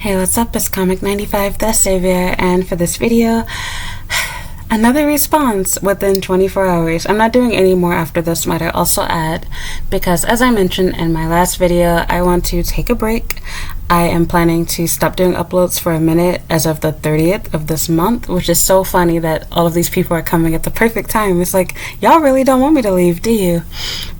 Hey, what's up? It's Comic95 The Savior, and for this video, another response within 24 hours. I'm not doing any more after this, might I also add, because as I mentioned in my last video, I want to take a break. I am planning to stop doing uploads for a minute as of the 30th of this month, which is so funny that all of these people are coming at the perfect time. It's like, y'all really don't want me to leave, do you?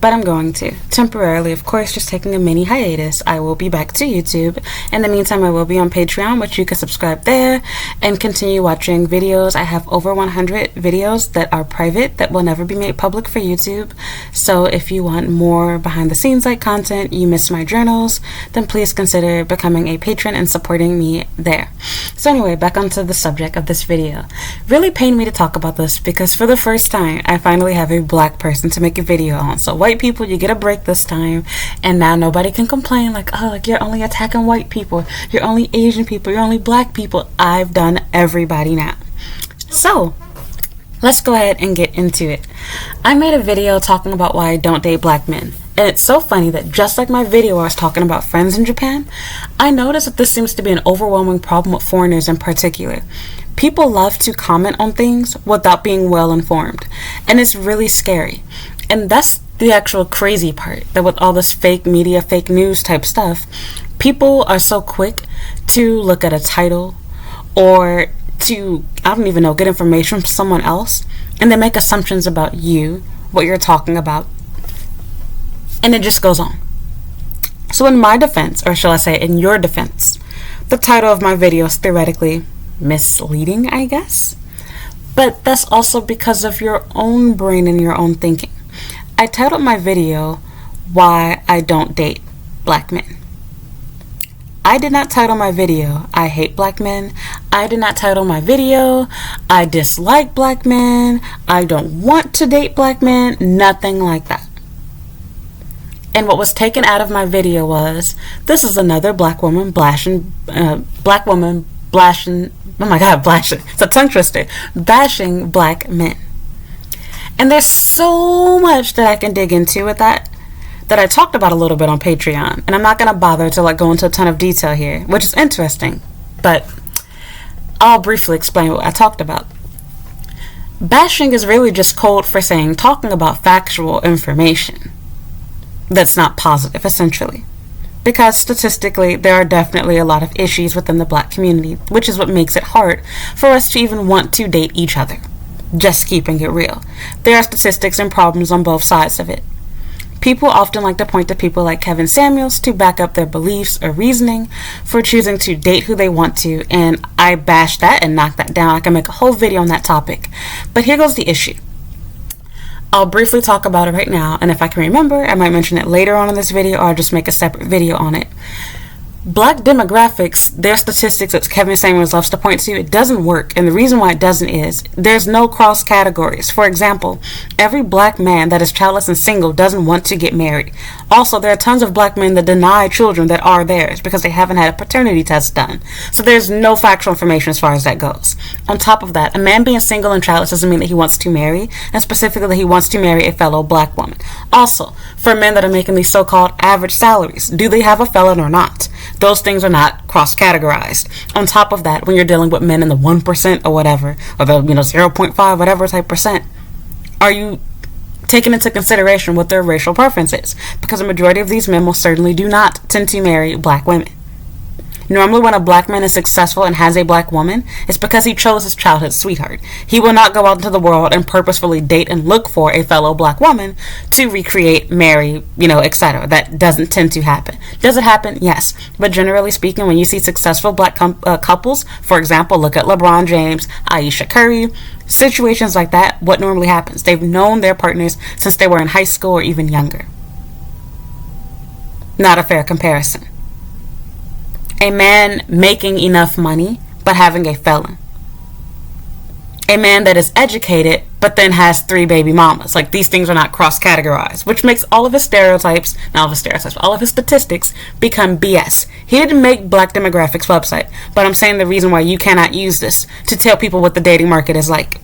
But I'm going to. Temporarily, of course, just taking a mini hiatus. I will be back to YouTube. In the meantime, I will be on Patreon, which you can subscribe there and continue watching videos. I have over 100 videos that are private that will never be made public for YouTube. So if you want more behind the scenes like content, you miss my journals, then please consider becoming a patron and supporting me there. So anyway, back onto the subject of this video. Really pained me to talk about this because for the first time, I finally have a black person to make a video on. So white people, you get a break this time, and now nobody can complain like, oh, like you're only attacking white people, you're only Asian people, you're only black people. I've done everybody now. So let's go ahead and get into it. I made a video talking about why I don't date black men. And it's so funny that just like my video where I was talking about friends in Japan, I noticed that this seems to be an overwhelming problem with foreigners in particular. People love to comment on things without being well informed. And it's really scary. And that's the actual crazy part, that with all this fake media, fake news type stuff, people are so quick to look at a title or to, I don't even know, get information from someone else, and they make assumptions about you, what you're talking about, and it just goes on. So in my defense, or shall I say in your defense, the title of my video is theoretically misleading, I guess, but that's also because of your own brain and your own thinking. I titled my video, Why I Don't Date Black Men. I did not title my video, I hate black men. I did not title my video, I dislike black men. I don't want to date black men. Nothing like that. And what was taken out of my video was, this is another black woman bashing, oh my god, bashing, it's a tongue twister, bashing black men. And there's so much that I can dig into with that I talked about a little bit on Patreon, and I'm not going to bother to go into a ton of detail here, which is interesting, but I'll briefly explain what I talked about. Bashing is really just code for saying talking about factual information that's not positive, essentially, because statistically there are definitely a lot of issues within the black community, which is what makes it hard for us to even want to date each other. Just keeping it real, there are statistics and problems on both sides of it. People often like to point to people like Kevin Samuels to back up their beliefs or reasoning for choosing to date who they want to, and I bash that and knock that down. I can make a whole video on that topic. But here goes the issue. I'll briefly talk about it right now, and if I can remember, I might mention it later on in this video, or I'll just make a separate video on it. Black demographics, their statistics that Kevin Samuels loves to point to, it doesn't work. And the reason why it doesn't is there's no cross categories. For example, every black man that is childless and single doesn't want to get married. Also, there are tons of black men that deny children that are theirs because they haven't had a paternity test done. So there's no factual information as far as that goes. On top of that, a man being single and childless doesn't mean that he wants to marry, and specifically that he wants to marry a fellow black woman. Also, for men that are making these so-called average salaries, do they have a felon or not? Those things are not cross-categorized. On top of that, when you're dealing with men in the 1% or whatever, or the 0.5 whatever type percent, are you taking into consideration what their racial preference is? Because a majority of these men most certainly do not tend to marry black women. Normally, when a black man is successful and has a black woman, it's because he chose his childhood sweetheart. He will not go out into the world and purposefully date and look for a fellow black woman to recreate, marry, etc. That doesn't tend to happen. Does it happen? Yes. But generally speaking, when you see successful black couples, for example, look at LeBron James, Aisha Curry, situations like that, what normally happens? They've known their partners since they were in high school or even younger. Not a fair comparison. A man making enough money but having a felon. A man that is educated but then has 3 baby mamas. Like, these things are not cross-categorized, which makes all of his stereotypes, not all of his stereotypes, all of his statistics become BS. He didn't make Black Demographics website, but I'm saying the reason why you cannot use this to tell people what the dating market is like.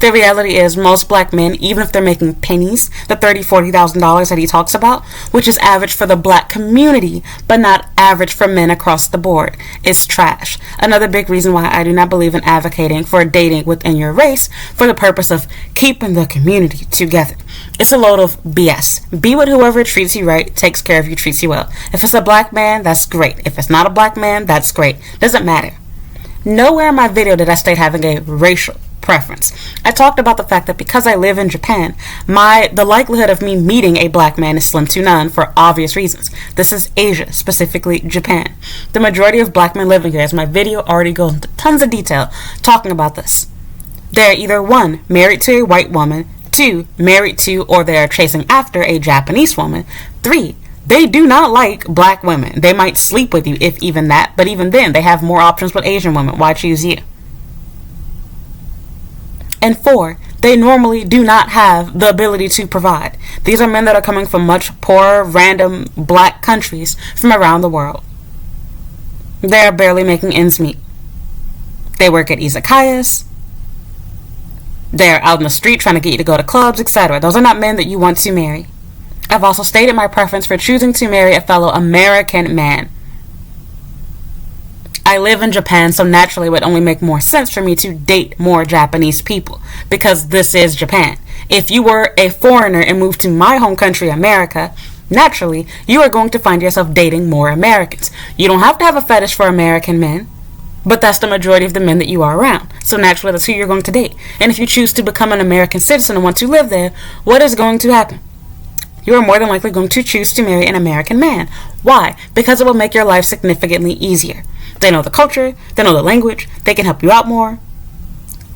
The reality is most black men, even if they're making pennies, the $30,000, $40,000 that he talks about, which is average for the black community, but not average for men across the board, is trash. Another big reason why I do not believe in advocating for dating within your race for the purpose of keeping the community together. It's a load of BS. Be with whoever treats you right, takes care of you, treats you well. If it's a black man, that's great. If it's not a black man, that's great. Doesn't matter. Nowhere in my video did I state having a racial preference. I talked about the fact that because I live in Japan, the likelihood of me meeting a black man is slim to none for obvious reasons. This is Asia, specifically Japan. The majority of black men living here, as my video already goes into tons of detail talking about this. They're either 1, married to a white woman, 2, married to or they are chasing after a Japanese woman, 3, they do not like black women. They might sleep with you, if even that, but even then, they have more options with Asian women. Why choose you? And 4, they normally do not have the ability to provide. These are men that are coming from much poorer, random black countries from around the world. They are barely making ends meet. They work at izakayas. They're out in the street trying to get you to go to clubs, etc. Those are not men that you want to marry. I've also stated my preference for choosing to marry a fellow American man. I live in Japan, so naturally it would only make more sense for me to date more Japanese people, because this is Japan. If you were a foreigner and moved to my home country, America, naturally you are going to find yourself dating more Americans. You don't have to have a fetish for American men, but that's the majority of the men that you are around. So naturally that's who you're going to date. And if you choose to become an American citizen and want to live there, what is going to happen? You are more than likely going to choose to marry an American man. Why? Because it will make your life significantly easier. They know the culture, they know the language, they can help you out more.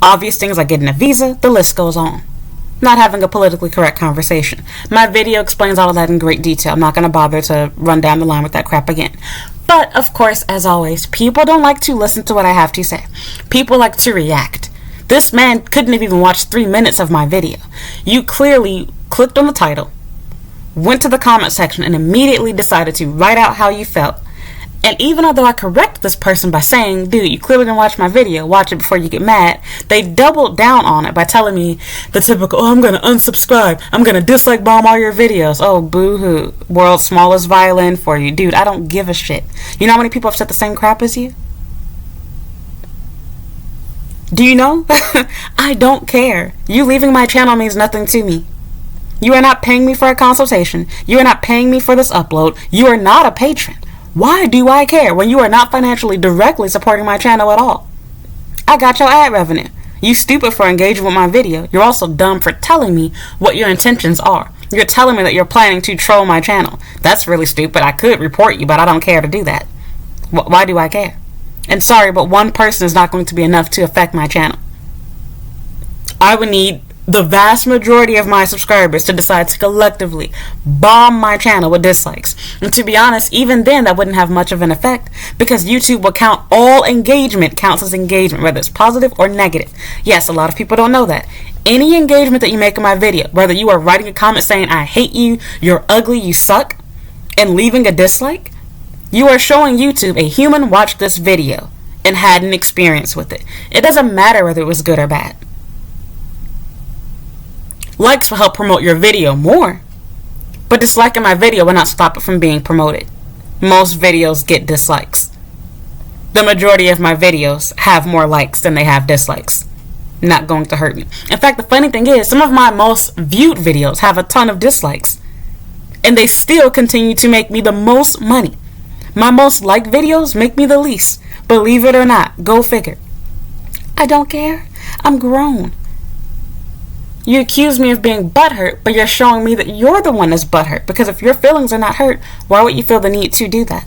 Obvious things like getting a visa, the list goes on. Not having a politically correct conversation. My video explains all of that in great detail. I'm not going to bother to run down the line with that crap again. But, of course, as always, people don't like to listen to what I have to say. People like to react. This man couldn't have even watched 3 minutes of my video. You clearly clicked on the title, went to the comment section, and immediately decided to write out how you felt. And even although I correct this person by saying, dude, you clearly didn't watch my video, watch it before you get mad, they doubled down on it by telling me the typical, oh, I'm going to unsubscribe, I'm going to dislike bomb all your videos. Oh, boo-hoo. World's smallest violin for you. Dude, I don't give a shit. You know how many people have said the same crap as you? Do you know? I don't care. You leaving my channel means nothing to me. You are not paying me for a consultation. You are not paying me for this upload. You are not a patron. Why do I care when you are not financially directly supporting my channel at all? I got your ad revenue. You stupid for engaging with my video. You're also dumb for telling me what your intentions are. You're telling me that you're planning to troll my channel. That's really stupid. I could report you, but I don't care to do that. Why do I care? And sorry, but one person is not going to be enough to affect my channel. I would need the vast majority of my subscribers to decide to collectively bomb my channel with dislikes. And to be honest, even then that wouldn't have much of an effect, because YouTube will count all engagement counts as engagement, whether it's positive or negative. Yes, a lot of people don't know that. Any engagement that you make in my video, whether you are writing a comment saying I hate you, you're ugly, you suck, and leaving a dislike, you are showing YouTube a human watched this video and had an experience with it. It doesn't matter whether it was good or bad. Likes will help promote your video more, but disliking my video will not stop it from being promoted. Most videos get dislikes. The majority of my videos have more likes than they have dislikes. Not going to hurt me. In fact, the funny thing is, some of my most viewed videos have a ton of dislikes, and they still continue to make me the most money. My most liked videos make me the least. Believe it or not, go figure. I don't care. I'm grown. You accuse me of being butthurt, but you're showing me that you're the one that's butthurt. Because if your feelings are not hurt, why would you feel the need to do that?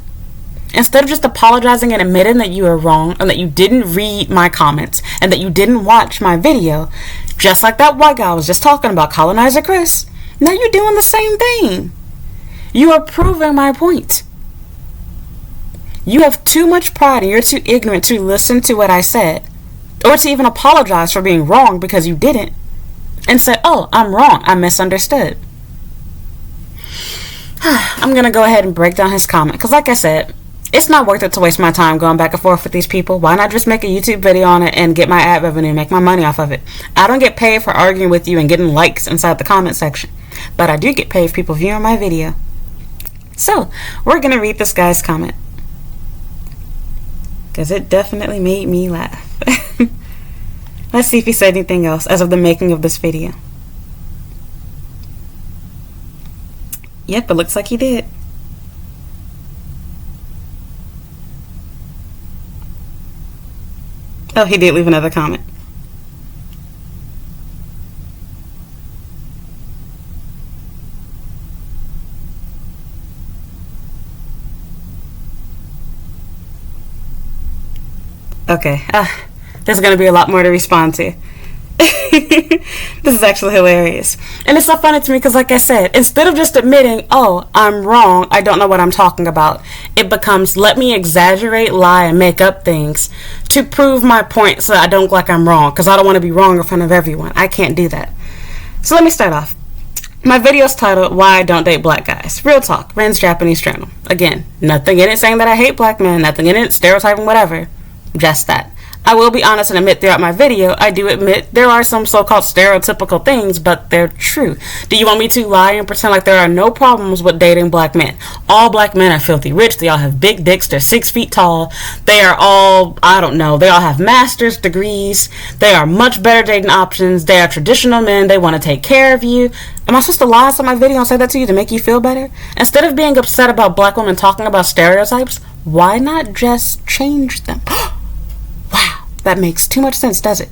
Instead of just apologizing and admitting that you are wrong, and that you didn't read my comments, and that you didn't watch my video, just like that white guy I was just talking about, Colonizer Chris, now you're doing the same thing. You are proving my point. You have too much pride and you're too ignorant to listen to what I said, or to even apologize for being wrong because you didn't. And say, oh, I'm wrong, I misunderstood. I'm going to go ahead and break down his comment. Because like I said, It's not worth it to waste my time going back and forth with these people. Why not just make a YouTube video on it and get my ad revenue, make my money off of it? I don't get paid for arguing with you and getting likes inside the comment section, but I do get paid for people viewing my video. So, we're going to read this guy's comment, because it definitely made me laugh. Let's see if he said anything else as of the making of this video. Yep, it looks like he did. Oh, he did leave another comment. Okay, there's going to be a lot more to respond to. This is actually hilarious. And it's so funny to me because, like I said, instead of just admitting, oh, I'm wrong, I don't know what I'm talking about, it becomes, let me exaggerate, lie, and make up things to prove my point so that I don't look like I'm wrong, because I don't want to be wrong in front of everyone. I can't do that. So let me start off. My video is titled, Why I Don't Date Black Guys. Real talk, Rant's Japanese channel. Again, nothing in it saying that I hate black men, nothing in it stereotyping, whatever. Just that. I will be honest and admit throughout my video, I do admit there are some so-called stereotypical things, but they're true. Do you want me to lie and pretend like there are no problems with dating black men? All black men are filthy rich. They all have big dicks. They're 6 feet tall. They are all, I don't know, they all have master's degrees. They are much better dating options. They are traditional men. They want to take care of you. Am I supposed to lie on my video and say that to you to make you feel better? Instead of being upset about black women talking about stereotypes, why not just change them? Wow, that makes too much sense, does it?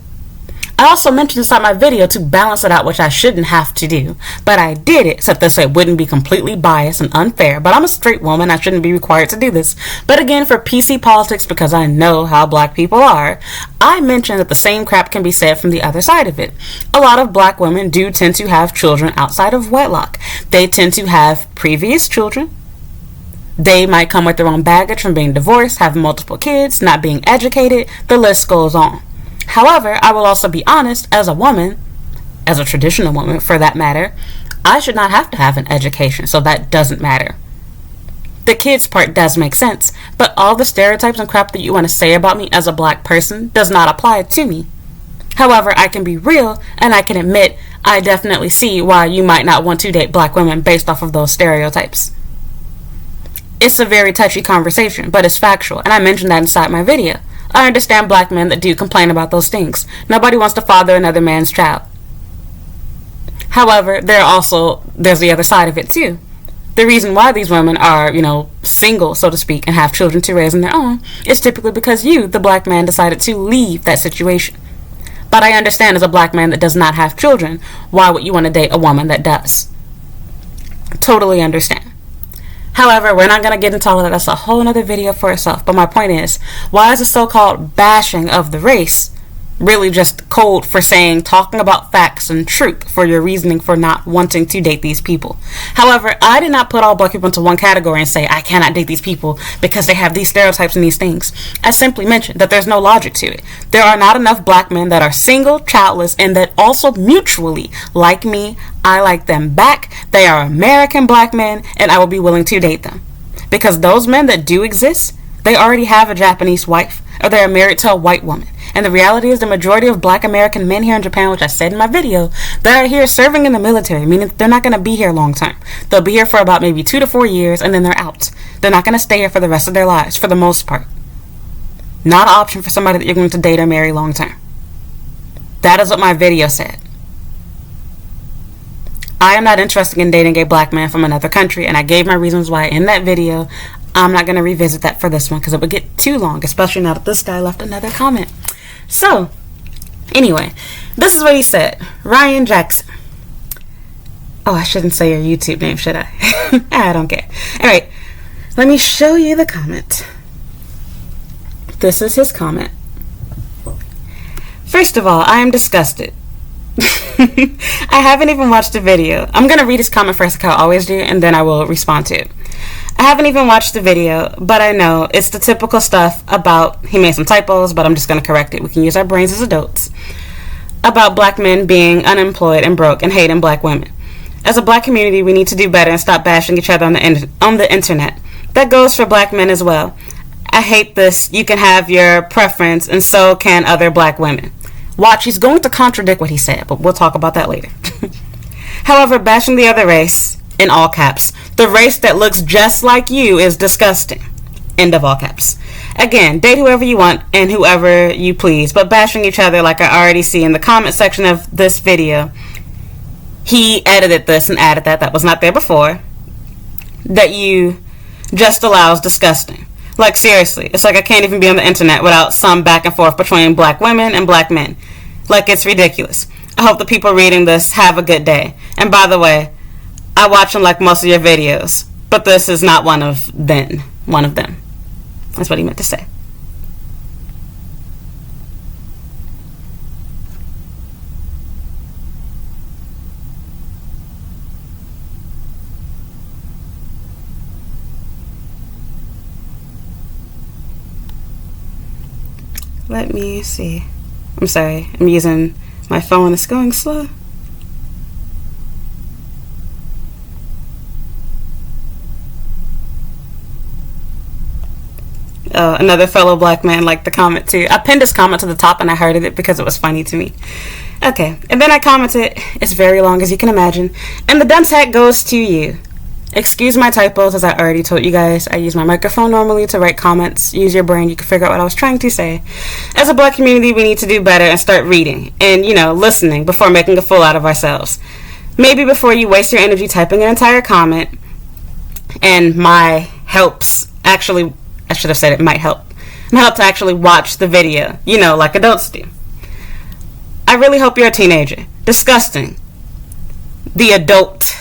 I also mentioned inside my video to balance it out, which I shouldn't have to do, but I did it so this way it wouldn't be completely biased and unfair. But I'm a straight woman, I shouldn't be required to do this. But again, for PC politics, because I know how black people are, I mentioned that the same crap can be said from the other side of it. A lot of black women do tend to have children outside of wedlock. They tend to have previous children. They might come with their own baggage from being divorced, have multiple kids, not being educated. The list goes on. However, I will also be honest, as a woman, as a traditional woman for that matter, I should not have to have an education, so that doesn't matter. The kids part does make sense, but all the stereotypes and crap that you want to say about me as a black person does not apply to me. However, I can be real, and I can admit I definitely see why you might not want to date black women based off of those stereotypes. It's a very touchy conversation, but it's factual, and I mentioned that inside my video. I understand black men that do complain about those things. Nobody wants to father another man's child. However, there's the other side of it too. The reason why these women are, single, so to speak, and have children to raise on their own is typically because you, the black man, decided to leave that situation. But I understand as a black man that does not have children, why would you want to date a woman that does? Totally understand. However, we're not going to get into all of that. That's a whole other video for itself. But my point is, why is the so-called bashing of the race really just code for talking about facts and truth for your reasoning for not wanting to date these people? However, I did not put all black people into one category and say I cannot date these people because they have these stereotypes and these things. I simply mentioned that there's no logic to it. There are not enough black men that are single, childless, and that also mutually like me. I like them back. They are American black men, and I will be willing to date them. Because those men that do exist, they already have a Japanese wife, or they are married to a white woman. And the reality is the majority of black American men here in Japan, which I said in my video, that are here serving in the military, meaning they're not going to be here long term. They'll be here for about maybe 2 to 4 years, and then they're out. They're not going to stay here for the rest of their lives, for the most part. Not an option for somebody that you're going to date or marry long term. That is what my video said. I am not interested in dating a black man from another country, and I gave my reasons why in that video. I'm not going to revisit that for this one because it would get too long, especially now that this guy left another comment. So, anyway, this is what he said. Ryan Jackson. Oh, I shouldn't say your YouTube name, should I? I don't care. Alright, let me show you the comment. This is his comment. First of all, I am disgusted. I haven't even watched the video. I'm going to read his comment first like I always do, and then I will respond to it. I haven't even watched the video, but I know it's the typical stuff about, he made some typos, but I'm just going to correct it. We can use our brains as adults. About black men being unemployed and broke and hating black women. As a black community, we need to do better and stop bashing each other on the internet. That goes for black men as well. I hate this. You can have your preference, and so can other black women. Watch, he's going to contradict what he said, but we'll talk about that later. However, bashing the other race, in all caps, the race that looks just like you is disgusting. End of all caps. Again, date whoever you want and whoever you please, but bashing each other like I already see in the comment section of this video. He edited this and added that was not there before. That you just allow is disgusting. Like, seriously, it's like I can't even be on the internet without some back and forth between black women and black men. Like, it's ridiculous. I hope the people reading this have a good day. And by the way, I watch and like most of your videos, but this is not one of them. That's what he meant to say. Let me see. I'm sorry. I'm using my phone. It's going slow. Another fellow black man liked the comment too. I pinned his comment to the top and I hearted it because it was funny to me. Okay, and then I commented, it's very long as you can imagine, and the dunce hat goes to you. Excuse my typos, as I already told you guys. I use my microphone normally to write comments. Use your brain, you can figure out what I was trying to say. As a black community, we need to do better and start reading and, listening before making a fool out of ourselves. Maybe before you waste your energy typing an entire comment, and my helps actually, I should have said it might help to actually watch the video, like adults do. I really hope you're a teenager. Disgusting. The adult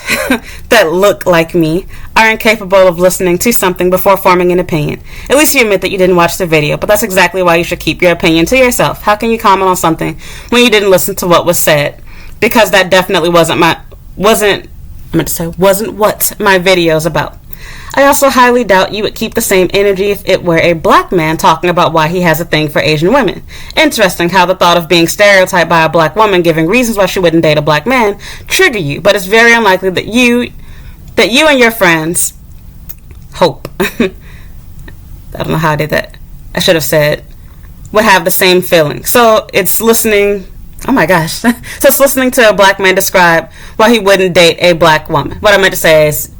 that look like me are incapable of listening to something before forming an opinion. At least you admit that you didn't watch the video, but that's exactly why you should keep your opinion to yourself. How can you comment on something when you didn't listen to what was said? Because that definitely wasn't what my video's about. I also highly doubt you would keep the same energy if it were a black man talking about why he has a thing for Asian women. Interesting how the thought of being stereotyped by a black woman giving reasons why she wouldn't date a black man trigger you, but it's very unlikely that you and your friends hope I don't know how I did that. I should have said would have the same feeling. So it's listening. Oh my gosh. So it's listening to a black man describe why he wouldn't date a black woman. What I meant to say is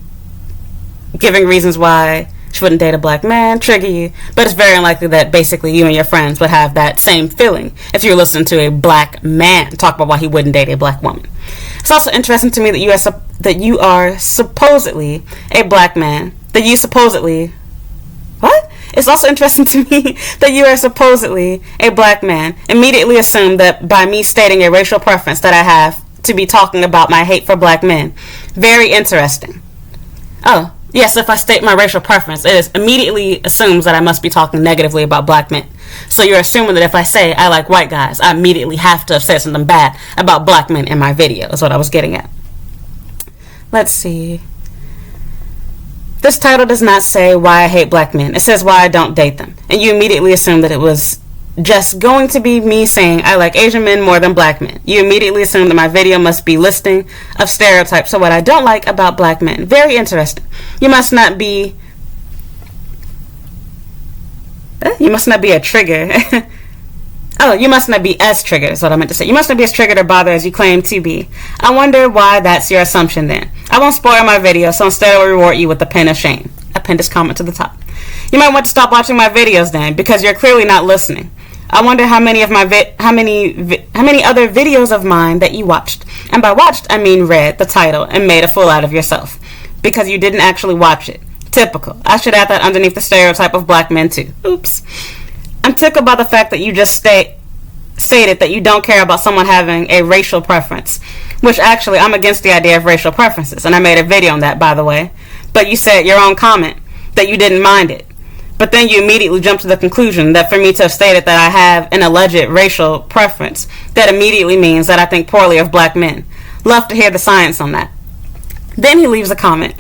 giving reasons why she wouldn't date a black man trigger you, but it's very unlikely that basically you and your friends would have that same feeling if you're listening to a black man talk about why he wouldn't date a black woman. It's also interesting to me that you are supposedly a black man. It's also interesting to me that you are supposedly a black man. Immediately assume that by me stating a racial preference that I have to be talking about my hate for black men. Very interesting. Oh. Yes, if I state my racial preference, it immediately assumes that I must be talking negatively about black men. So you're assuming that if I say I like white guys, I immediately have to have said something bad about black men in my video, is what I was getting at. Let's see. This title does not say why I hate black men. It says why I don't date them. And you immediately assume that it was just going to be me saying I like Asian men more than black men. You immediately assume that my video must be listing of stereotypes of what I don't like about black men. Very interesting. You must not be a trigger. Oh, you must not be as triggered is what I meant to say. You must not be as triggered or bothered as you claim to be. I wonder why that's your assumption then. I won't spoil my video, so instead I will reward you with the pin of shame. I pinned this comment to the top. You might want to stop watching my videos then, because you're clearly not listening. I wonder how many other videos of mine that you watched. And by watched, I mean read the title and made a fool out of yourself. Because you didn't actually watch it. Typical. I should add that underneath the stereotype of black men too. Oops. I'm tickled by the fact that you just stated that you don't care about someone having a racial preference. Which actually, I'm against the idea of racial preferences. And I made a video on that, by the way. But you said your own comment that you didn't mind it. But then you immediately jump to the conclusion that for me to have stated that I have an alleged racial preference, that immediately means that I think poorly of black men. Love to hear the science on that. Then he leaves a comment.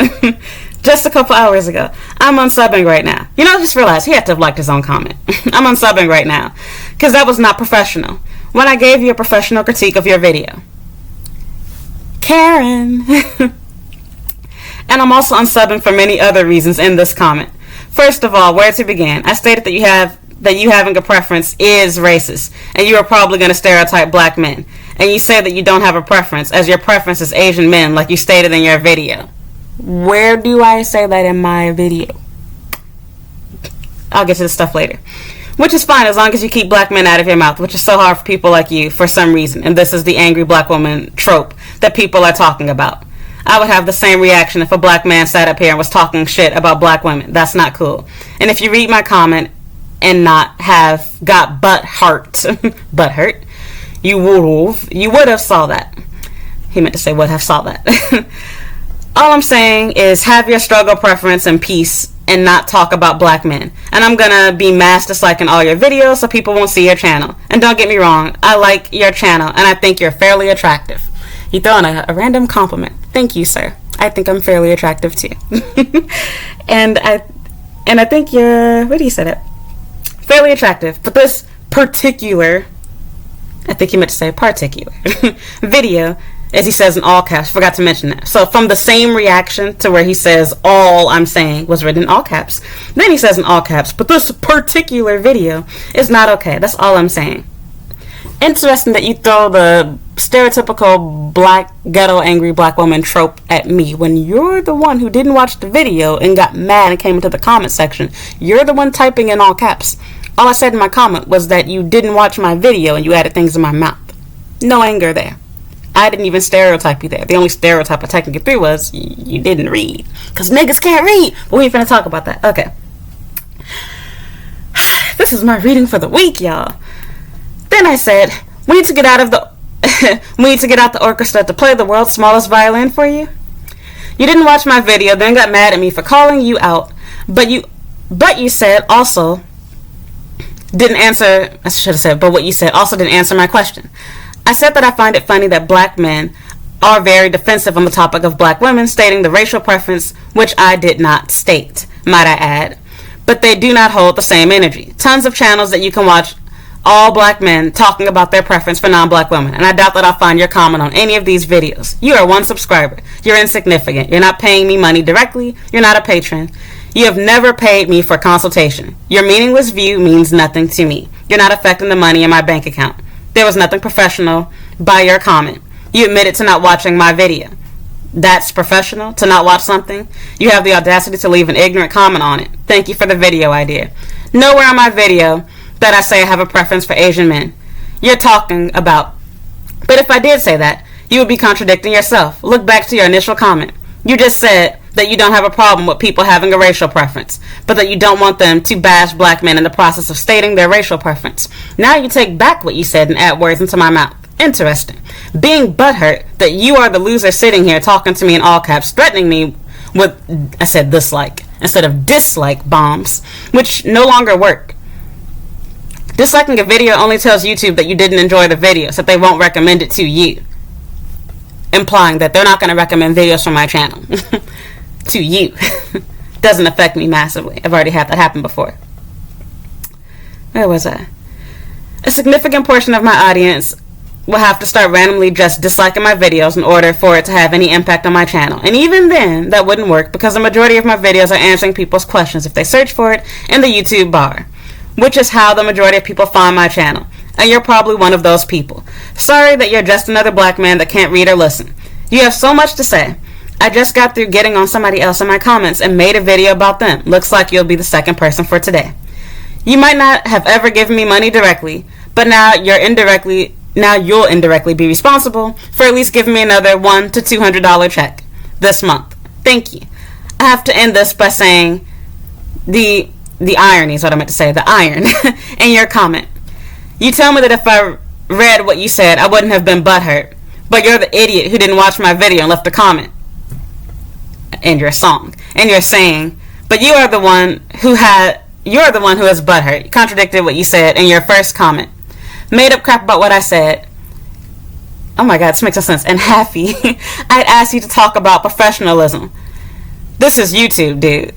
Just a couple hours ago. I'm unsubbing right now. I just realized he had to have liked his own comment. I'm unsubbing right now. Because that was not professional. When I gave you a professional critique of your video. Karen. And I'm also unsubbing for many other reasons in this comment. First of all, where to begin? I stated that you having a preference is racist, and you are probably going to stereotype black men. And you say that you don't have a preference, as your preference is Asian men, like you stated in your video. Where do I say that in my video? I'll get to this stuff later. Which is fine as long as you keep black men out of your mouth, which is so hard for people like you for some reason. And this is the angry black woman trope that people are talking about. I would have the same reaction if a black man sat up here and was talking shit about black women. That's not cool. And if you read my comment and not have got butt hurt, you would have saw that. He meant to say would have saw that. All I'm saying is have your struggle preference in peace and not talk about black men. And I'm gonna be mass disliking all your videos so people won't see your channel. And don't get me wrong, I like your channel and I think you're fairly attractive. You throw in a random compliment. Thank you, sir. I think I'm fairly attractive too. and I think you're, what do you say that? Fairly attractive. But this particular, I think he meant to say particular, video, as he says in all caps, forgot to mention that. So from the same reaction to where he says all I'm saying was written in all caps, then he says in all caps, but this particular video is not okay. That's all I'm saying. Interesting that you throw the stereotypical black, ghetto, angry black woman trope at me when you're the one who didn't watch the video and got mad and came into the comment section. You're the one typing in all caps. All I said in my comment was that you didn't watch my video and you added things in my mouth. No anger there. I didn't even stereotype you there. The only stereotype I technically threw was you didn't read. Because niggas can't read. But we ain't finna talk about that. Okay. This is my reading for the week, y'all. Then I said, we need to get out the orchestra to play the world's smallest violin for you. You didn't watch my video, then got mad at me for calling you out. But you said also didn't answer, I should have said, but what you said also didn't answer my question. I said that I find it funny that black men are very defensive on the topic of black women, stating the racial preference, which I did not state, might I add. But they do not hold the same energy. Tons of channels that you can watch, all black men talking about their preference for non-black women, and I doubt that I'll find your comment on any of these videos. You are one subscriber. You're insignificant. You're not paying me money directly. You're not a patron. You have never paid me for consultation. Your meaningless view means nothing to me. You're not affecting the money in my bank account. There was nothing professional by your comment. You admitted to not watching my video. That's professional, to not watch something? You have the audacity to leave an ignorant comment on it. Thank you for the video idea. Nowhere on my video that I say I have a preference for Asian men. You're talking about. But if I did say that, you would be contradicting yourself. Look back to your initial comment. You just said that you don't have a problem with people having a racial preference, but that you don't want them to bash black men in the process of stating their racial preference. Now you take back what you said and add words into my mouth. Interesting. Being butthurt that you are the loser sitting here talking to me in all caps, threatening me with, I said dislike, instead of dislike bombs, which no longer work. Disliking a video only tells YouTube that you didn't enjoy the video, so they won't recommend it to you. Implying that they're not going to recommend videos from my channel to you. Doesn't affect me massively. I've already had that happen before. Where was I? A significant portion of my audience will have to start randomly just disliking my videos in order for it to have any impact on my channel. And even then, that wouldn't work because the majority of my videos are answering people's questions if they search for it in the YouTube bar, which is how the majority of people find my channel. And you're probably one of those people. Sorry that you're just another black man that can't read or listen. You have so much to say. I just got through getting on somebody else in my comments and made a video about them. Looks like you'll be the second person for today. You might not have ever given me money directly, but now you'll indirectly be responsible for at least giving me another $100 to $200 check this month. Thank you. I have to end this by saying the irony is what I meant to say, the iron in your comment. You tell me that if I read what you said, I wouldn't have been butthurt, but you're the idiot who didn't watch my video and left a comment in your song. And you're saying, but you're the one who has butthurt. You contradicted what you said in your first comment. Made up crap about what I said. Oh my god, this makes no sense. And happy. I'd ask you to talk about professionalism. This is YouTube, dude.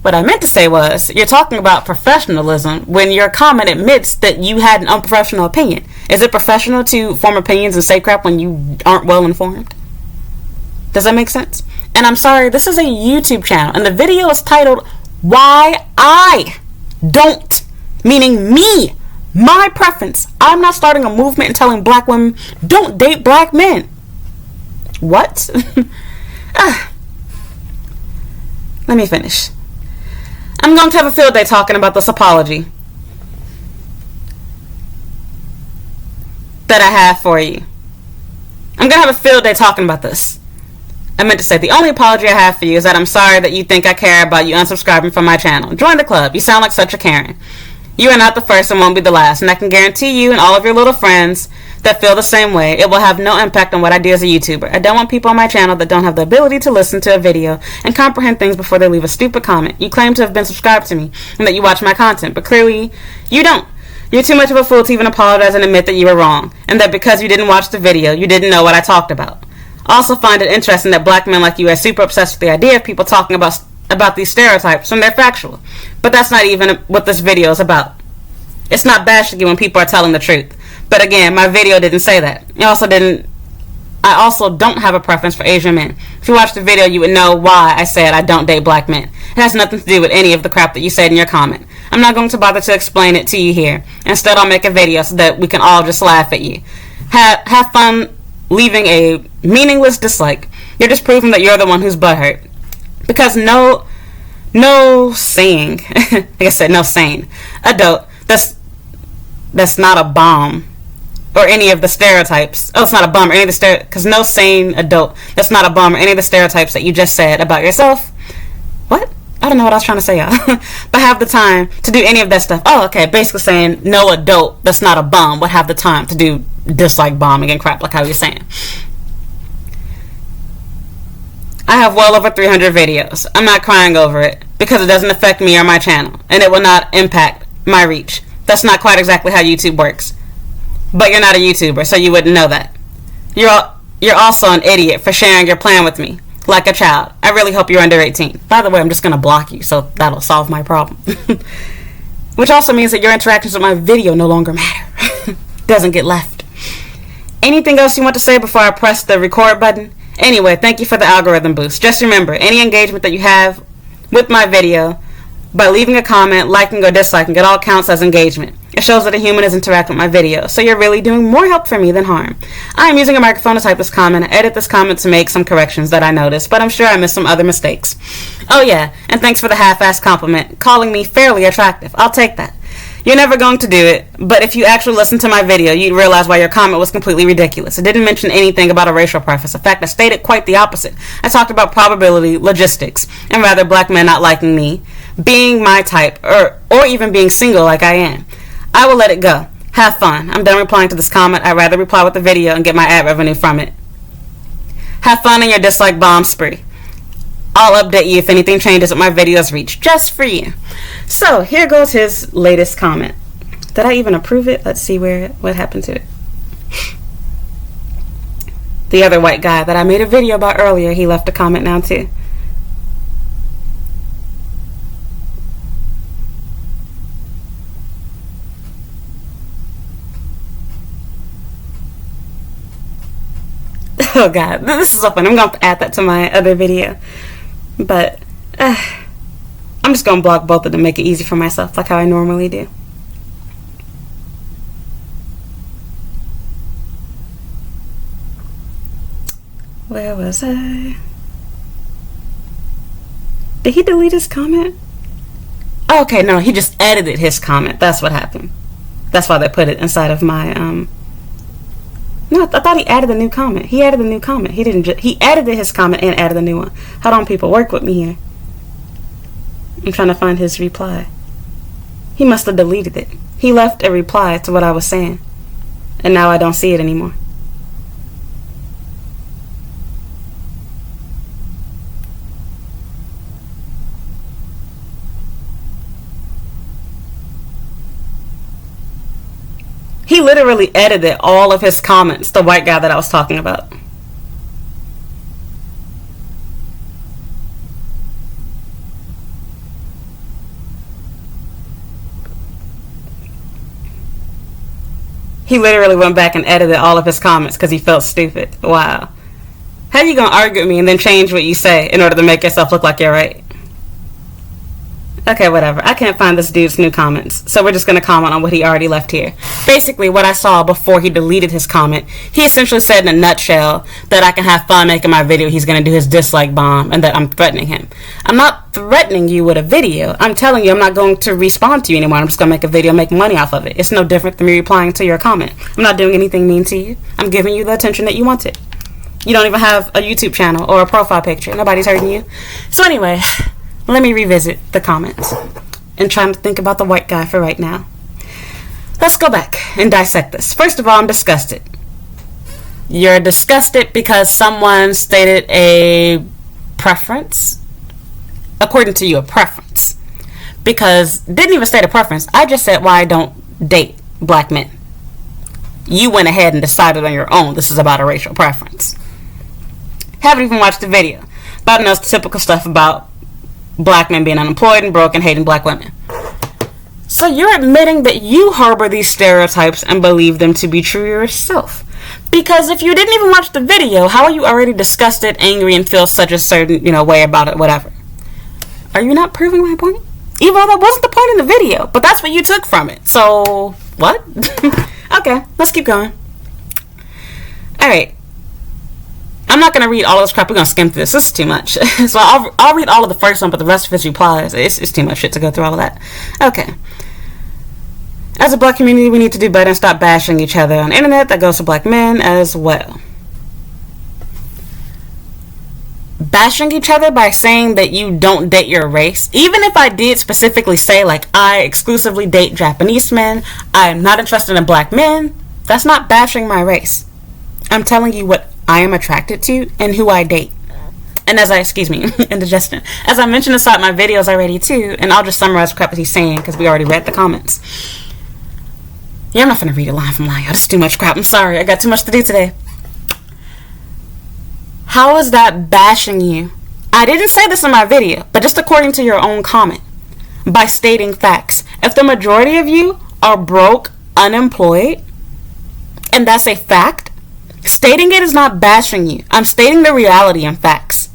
What I meant to say was, you're talking about professionalism when your comment admits that you had an unprofessional opinion. Is it professional to form opinions and say crap when you aren't well informed? Does that make sense? And I'm sorry, this is a YouTube channel, and the video is titled, why I don't, meaning me, my preference. I'm not starting a movement and telling black women, don't date black men. What? Let me finish. I'm going to have a field day talking about this apology that I have for you. I'm going to have a field day talking about this. I meant to say, the only apology I have for you is that I'm sorry that you think I care about you unsubscribing from my channel. Join the club. You sound like such a Karen. You are not the first and won't be the last, and I can guarantee you and all of your little friends that feel the same way, it will have no impact on what I do as a YouTuber. I don't want people on my channel that don't have the ability to listen to a video and comprehend things before they leave a stupid comment. You claim to have been subscribed to me and that you watch my content, but clearly you don't. You're too much of a fool to even apologize and admit that you were wrong, and that because you didn't watch the video, you didn't know what I talked about. I also find it interesting that black men like you are super obsessed with the idea of people talking about these stereotypes when they're factual. But that's not even what this video is about. It's not bashing you when people are telling the truth. But again, my video didn't say that. I also don't have a preference for Asian men. If you watched the video, you would know why I said I don't date black men. It has nothing to do with any of the crap that you said in your comment. I'm not going to bother to explain it to you here. Instead, I'll make a video so that we can all just laugh at you. Have fun leaving a meaningless dislike. You're just proving that you're the one who's butthurt. Because no sane, like I said, no sane adult that's not a bomb or any of the stereotypes. Oh, it's not a bum or any of the stereotypes. Because no sane adult that's not a bum or any of the stereotypes that you just said about yourself. What? I don't know what I was trying to say, y'all. But have the time to do any of that stuff. Oh, okay. Basically saying no adult that's not a bum would have the time to do dislike bombing and crap like how you're saying. I have well over 300 videos. I'm not crying over it because it doesn't affect me or my channel, and it will not impact my reach. That's not quite exactly how YouTube works. But you're not a YouTuber, so you wouldn't know that. You're also an idiot for sharing your plan with me, like a child. I really hope you're under 18. By the way, I'm just going to block you, so that'll solve my problem. Which also means that your interactions with my video no longer matter. Doesn't get left. Anything else you want to say before I press the record button? Anyway, thank you for the algorithm boost. Just remember, any engagement that you have with my video, by leaving a comment, liking or disliking, it all counts as engagement. It shows that a human is interacting with my video, so you're really doing more help for me than harm. I am using a microphone to type this comment, edit this comment to make some corrections that I noticed, but I'm sure I missed some other mistakes. Oh yeah, and thanks for the half-assed compliment, calling me fairly attractive. I'll take that. You're never going to do it, but if you actually listen to my video, you'd realize why your comment was completely ridiculous. It didn't mention anything about a racial preference. In fact, I stated quite the opposite. I talked about probability, logistics, and rather black men not liking me, being my type, or even being single like I am. I will let it go. Have fun. I'm done replying to this comment. I'd rather reply with the video and get my ad revenue from it. Have fun in your dislike bomb spree. I'll update you if anything changes with my video's reach, just for you. So, here goes his latest comment. Did I even approve it? Let's see what happened to it. The other white guy that I made a video about earlier, he left a comment now too. Oh god, this is so funny. I'm going to add that to my other video. But I'm just going to block both of them, make it easy for myself, like how I normally do. Where was I? Did he delete his comment? Oh, okay, no, he just edited his comment. That's what happened. That's why they put it inside of my No, I thought he added a new comment. He added a new comment. He didn't. He edited his comment and added a new one. Hold on, people. Work with me here. I'm trying to find his reply. He must have deleted it. He left a reply to what I was saying. And now I don't see it anymore. He literally edited all of his comments, the white guy that I was talking about. He literally went back and edited all of his comments because he felt stupid. Wow. How you gonna argue with me and then change what you say in order to make yourself look like you're right? Okay, whatever. I can't find this dude's new comments, so we're just going to comment on what he already left here. Basically, what I saw before he deleted his comment, he essentially said in a nutshell that I can have fun making my video, he's going to do his dislike bomb, and that I'm threatening him. I'm not threatening you with a video. I'm telling you I'm not going to respond to you anymore. I'm just going to make a video, make money off of it. It's no different than me replying to your comment. I'm not doing anything mean to you. I'm giving you the attention that you wanted. You don't even have a YouTube channel or a profile picture. Nobody's hurting you. So anyway, let me revisit the comments and trying to think about the white guy for right now. Let's go back and dissect this. First of all, I'm disgusted. You're disgusted because someone stated a preference. According to you, a preference. Because didn't even state a preference. I just said why I don't date black men. You went ahead and decided on your own this is about a racial preference. Haven't even watched the video. But I know it's typical stuff about black men being unemployed and broke and hating black women. So you're admitting that you harbor these stereotypes and believe them to be true yourself. Because if you didn't even watch the video, how are you already disgusted, angry, and feel such a certain, way about it, whatever? Are you not proving my point? Even though that wasn't the point in the video, but that's what you took from it. So, what? Okay, let's keep going. Alright. I'm not going to read all of this crap. We're going to skim through this. This is too much. So I'll read all of the first one, but the rest of his replies, it's too much shit to go through all of that. Okay. As a black community, we need to do better and stop bashing each other on the internet. That goes to black men as well. Bashing each other by saying that you don't date your race. Even if I did specifically say, like, I exclusively date Japanese men, I'm not interested in black men, that's not bashing my race. I'm telling you what I am attracted to and who I date. And as indigestion. As I mentioned inside my videos already too, and I'll just summarize crap that he's saying because we already read the comments. Yeah, I'm not gonna read a line from line. This is too much crap. I'm sorry. I got too much to do today. How is that bashing you? I didn't say this in my video, but just according to your own comment. By stating facts. If the majority of you are broke, unemployed, and that's a fact, stating it is not bashing you. I'm stating the reality and facts.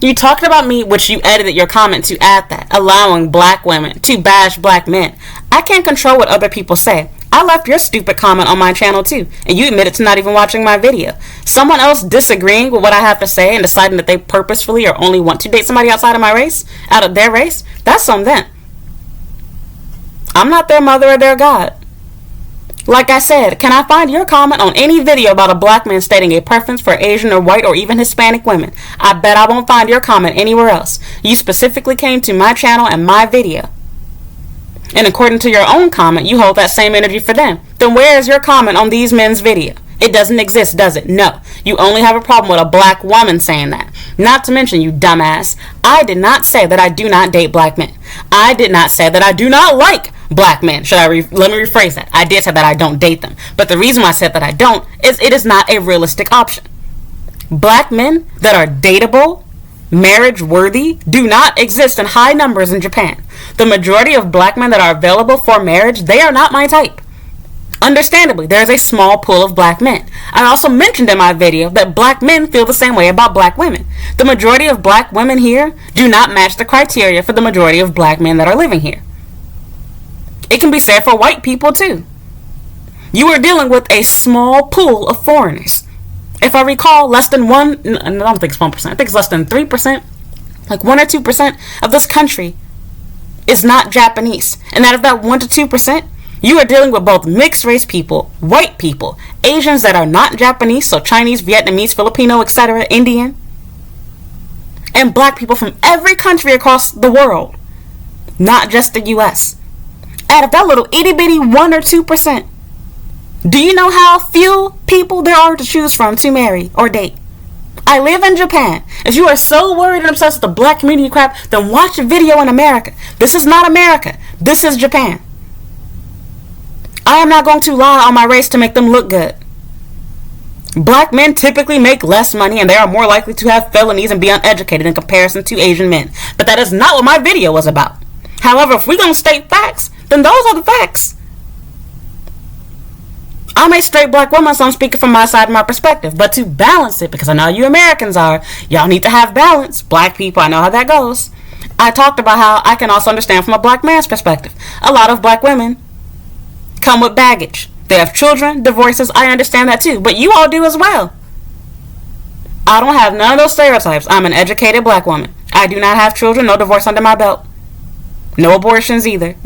You talked about me, which you edited your comment to add that, allowing black women to bash black men. I can't control what other people say. I left your stupid comment on my channel too, and you admitted to not even watching my video. Someone else disagreeing with what I have to say and deciding that they purposefully or only want to date somebody outside of my race, out of their race, that's on them. I'm not their mother or their God. Like I said, can I find your comment on any video about a black man stating a preference for Asian or white or even Hispanic women? I bet I won't find your comment anywhere else. You specifically came to my channel and my video. And according to your own comment, you hold that same energy for them. Then where is your comment on these men's video? It doesn't exist, does it? No. You only have a problem with a black woman saying that. Not to mention, you dumbass, I did not say that I do not date black men. I did not say that I do not like black men. Let me rephrase that. I did say that I don't date them. But the reason why I said that I don't is it is not a realistic option. Black men that are dateable, marriage worthy, do not exist in high numbers in Japan. The majority of black men that are available for marriage, they are not my type. Understandably, there is a small pool of black men. I also mentioned in my video that black men feel the same way about black women. The majority of black women here do not match the criteria for the majority of black men that are living here. It can be said for white people too. You are dealing with a small pool of foreigners. If I recall, less than I don't think it's 1%, I think it's less than 3%, like 1 or 2% of this country is not Japanese. And out of that 1 to 2%, you are dealing with both mixed race people, white people, Asians that are not Japanese, so Chinese, Vietnamese, Filipino, etc., Indian, and black people from every country across the world, not just the US. Out of that little itty bitty 1 or 2%, do you know how few people there are to choose from to marry or date? I live in Japan. If you are so worried and obsessed with the black community crap, then watch a video in America. This is not America. This is Japan. I am not going to lie on my race to make them look good. Black men typically make less money and they are more likely to have felonies and be uneducated in comparison to Asian men. But that is not what my video was about. However, if we're going to state facts, then those are the facts. I'm a straight black woman, so I'm speaking from my side and my perspective. But to balance it, because I know you Americans are, y'all need to have balance. Black people, I know how that goes. I talked about how I can also understand from a black man's perspective. A lot of black women come with baggage. They have children, divorces. I understand that too. But you all do as well. I don't have none of those stereotypes. I'm an educated black woman. I do not have children, no divorce under my belt. No abortions either.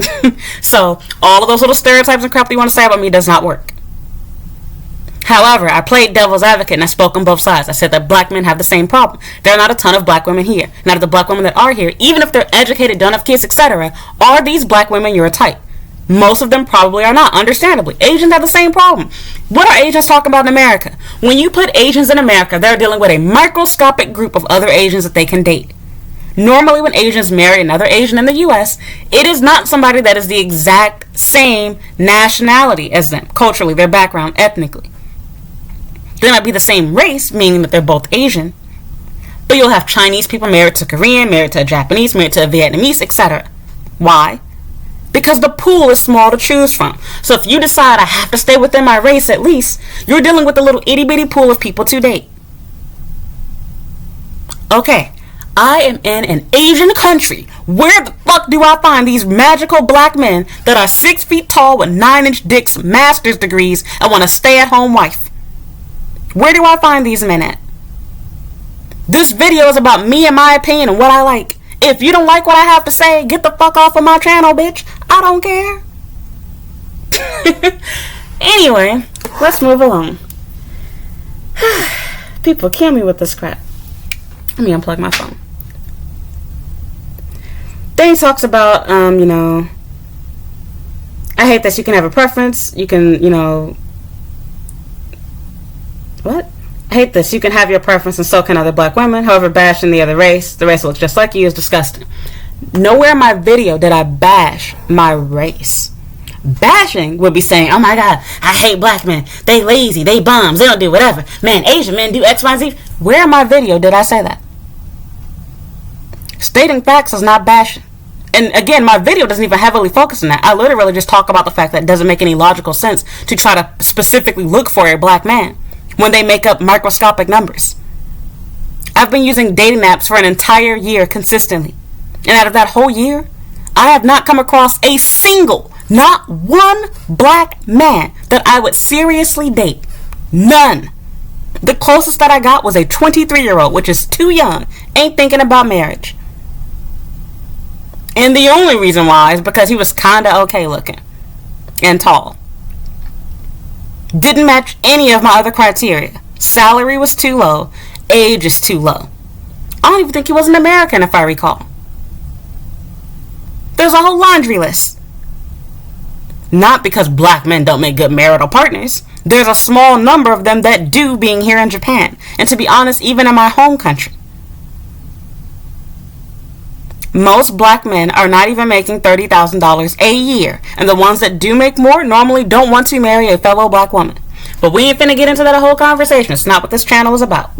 So, all of those little stereotypes and crap that you want to say about me does not work. However, I played devil's advocate and I spoke on both sides. I said that black men have the same problem. There are not a ton of black women here. Not of the black women that are here, even if they're educated, don't have kids, etc. Are these black women your type? Most of them probably are not, understandably. Asians have the same problem. What are Asians talking about in America? When you put Asians in America, they're dealing with a microscopic group of other Asians that they can date. Normally, when Asians marry another Asian in the U.S., it is not somebody that is the exact same nationality as them, culturally, their background, ethnically. They might be the same race, meaning that they're both Asian, but you'll have Chinese people married to Korean, married to a Japanese, married to a Vietnamese, etc. Why? Because the pool is small to choose from. So if you decide I have to stay within my race at least, you're dealing with a little itty bitty pool of people to date. Okay, I am in an Asian country. Where the fuck do I find these magical black men that are 6 feet tall with 9-inch dicks, master's degrees, and want a stay-at-home wife? Where do I find these men at? This video is about me and my opinion and what I like. If you don't like what I have to say, get the fuck off of my channel, bitch. I don't care. Anyway, let's move along. People kill me with this crap. Let me unplug my phone. Then he talks about, I hate this. You can have a preference. You can, what? I hate this. You can have your preference and so can other black women. However, bashing the other race, the race looks just like you, is disgusting. Nowhere in my video did I bash my race. Bashing would be saying, oh my God, I hate black men. They lazy, they bums, they don't do whatever. Man, Asian men do X, Y, Z. Where in my video did I say that? Stating facts is not bashing. And again, my video doesn't even heavily focus on that. I literally just talk about the fact that it doesn't make any logical sense to try to specifically look for a black man when they make up microscopic numbers. I've been using dating apps for an entire year consistently. And out of that whole year, I have not come across a single, not one black man that I would seriously date. None. The closest that I got was a 23-year-old, which is too young, ain't thinking about marriage. And the only reason why is because he was kinda okay looking and tall. Didn't match any of my other criteria. Salary was too low. Age is too low. I don't even think he was an American, if I recall. There's a whole laundry list. Not because black men don't make good marital partners. There's a small number of them that do, being here in Japan. And to be honest, even in my home country. Most black men are not even making $30,000 a year. And the ones that do make more normally don't want to marry a fellow black woman. But we ain't finna get into that whole conversation. It's not what this channel is about.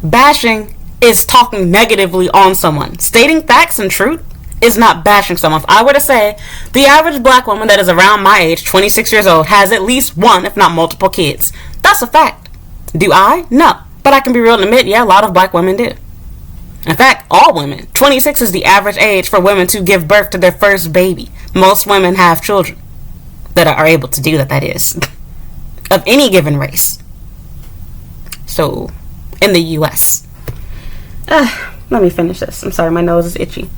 Bashing is talking negatively on someone. Stating facts and truth is not bashing someone. If I were to say the average black woman that is around my age, 26 years old, has at least one, if not multiple kids, that's a fact. Do I? No. But I can be real and admit, yeah, a lot of black women do. In fact, all women. 26 is the average age for women to give birth to their first baby. Most women have children that are able to do that, that is. Of any given race. So, in the U.S. Let me finish this. I'm sorry, my nose is itchy.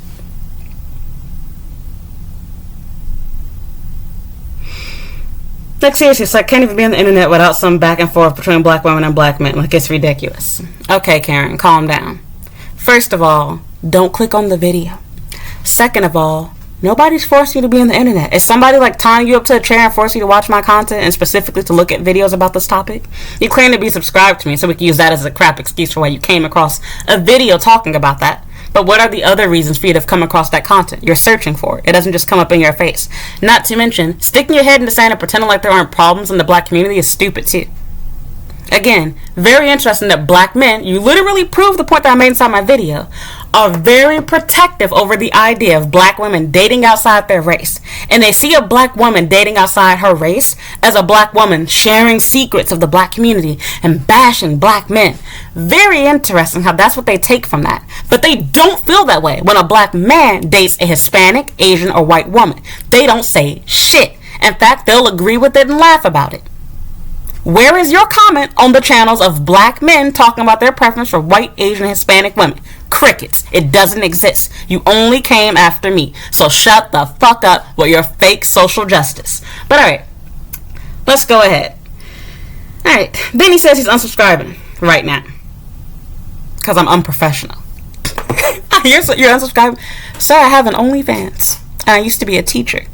Like, seriously, it's like, can't even be on the internet without some back and forth between black women and black men. Like, it's ridiculous. Okay, Karen, calm down. First of all, don't click on the video. Second of all, nobody's forcing you to be on the internet. Is somebody like tying you up to a chair and forcing you to watch my content and specifically to look at videos about this topic? You claim to be subscribed to me, so we can use that as a crap excuse for why you came across a video talking about that. But what are the other reasons for you to have come across that content? You're searching for it. It doesn't just come up in your face. Not to mention, sticking your head in the sand and pretending like there aren't problems in the black community is stupid too. Again, very interesting that black men, you literally proved the point that I made inside my video, are very protective over the idea of black women dating outside their race. And they see a black woman dating outside her race as a black woman sharing secrets of the black community and bashing black men. Very interesting how that's what they take from that. But they don't feel that way when a black man dates a Hispanic, Asian, or white woman. They don't say shit. In fact, they'll agree with it and laugh about it. Where is your comment on the channels of black men talking about their preference for white, Asian, Hispanic women? Crickets. It doesn't exist. You only came after me. So shut the fuck up with your fake social justice. But alright, let's go ahead. Alright, then he says he's unsubscribing right now because I'm unprofessional. You're unsubscribing? Sir, I have an OnlyFans and I used to be a teacher.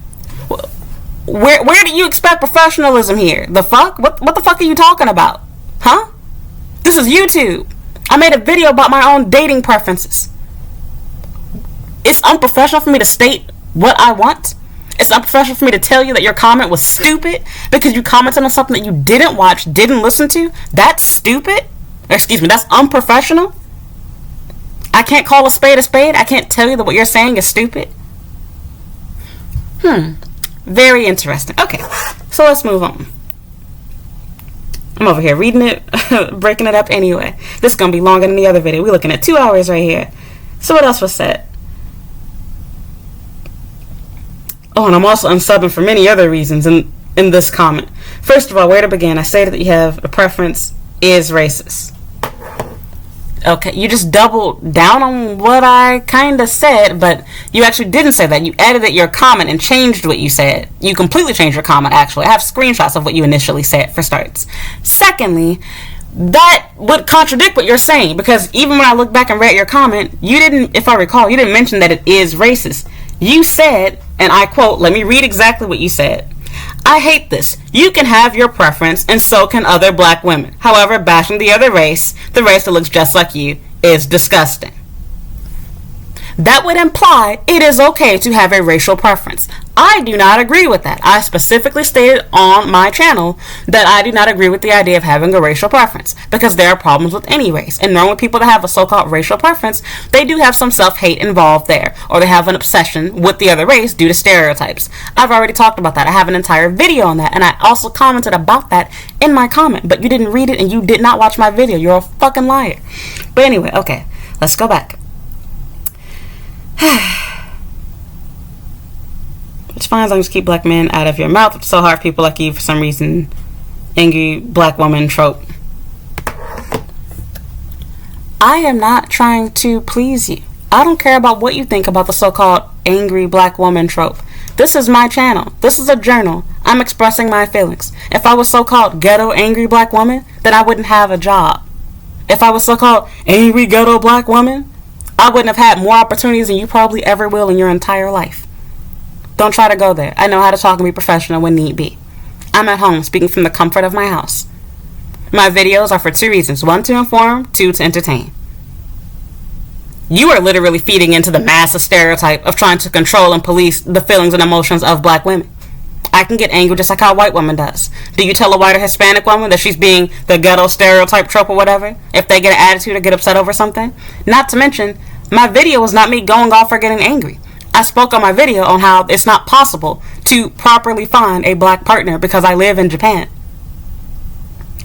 Where do you expect professionalism here? The fuck? What the fuck are you talking about? Huh? This is YouTube. I made a video about my own dating preferences. It's unprofessional for me to state what I want. It's unprofessional for me to tell you that your comment was stupid because you commented on something that you didn't watch, didn't listen to. That's stupid. Excuse me, that's unprofessional. I can't call a spade a spade. I can't tell you that what you're saying is stupid. Very interesting. Okay, so let's move on. I'm over here reading it, breaking it up anyway. This is going to be longer than the other video. We're looking at 2 hours right here. So what else was said? Oh, and I'm also unsubbing for many other reasons in this comment. First of all, where to begin? I stated that you have a preference is racist. Okay, you just doubled down on what I kind of said, but you actually didn't say that. You edited your comment and changed what you said. You completely changed your comment, actually. I have screenshots of what you initially said, for starts. Secondly, that would contradict what you're saying, because even when I look back and read your comment, you didn't, if I recall, you didn't mention that it is racist. You said, and I quote, let me read exactly what you said. I hate this. You can have your preference, and so can other black women. However, bashing the other race, the race that looks just like you, is disgusting. That would imply it is okay to have a racial preference. I do not agree with that. I specifically stated on my channel that I do not agree with the idea of having a racial preference, because there are problems with any race. And normally people that have a so-called racial preference, they do have some self-hate involved there, or they have an obsession with the other race due to stereotypes. I've already talked about that. I have an entire video on that, and I also commented about that in my comment, but you didn't read it and you did not watch my video. You're a fucking liar. But anyway, okay, let's go back. It's fine as long as you keep black men out of your mouth. It's so hard for people like you, for some reason. Angry black woman trope. I am not trying to please you. I don't care about what you think about the so-called angry black woman trope. This is my channel. This is a journal. I'm expressing my feelings. If I was so-called ghetto angry black woman, then I wouldn't have a job. If I was so-called angry ghetto black woman, I wouldn't have had more opportunities than you probably ever will in your entire life. Don't try to go there. I know how to talk and be professional when need be. I'm at home speaking from the comfort of my house. My videos are for 2 reasons. 1, to inform. 2, to entertain. You are literally feeding into the massive stereotype of trying to control and police the feelings and emotions of black women. I can get angry just like how a white woman does. Do you tell a white or Hispanic woman that she's being the ghetto stereotype trope or whatever if they get an attitude or get upset over something? Not to mention, my video was not me going off or getting angry. I spoke on my video on how it's not possible to properly find a black partner because I live in Japan.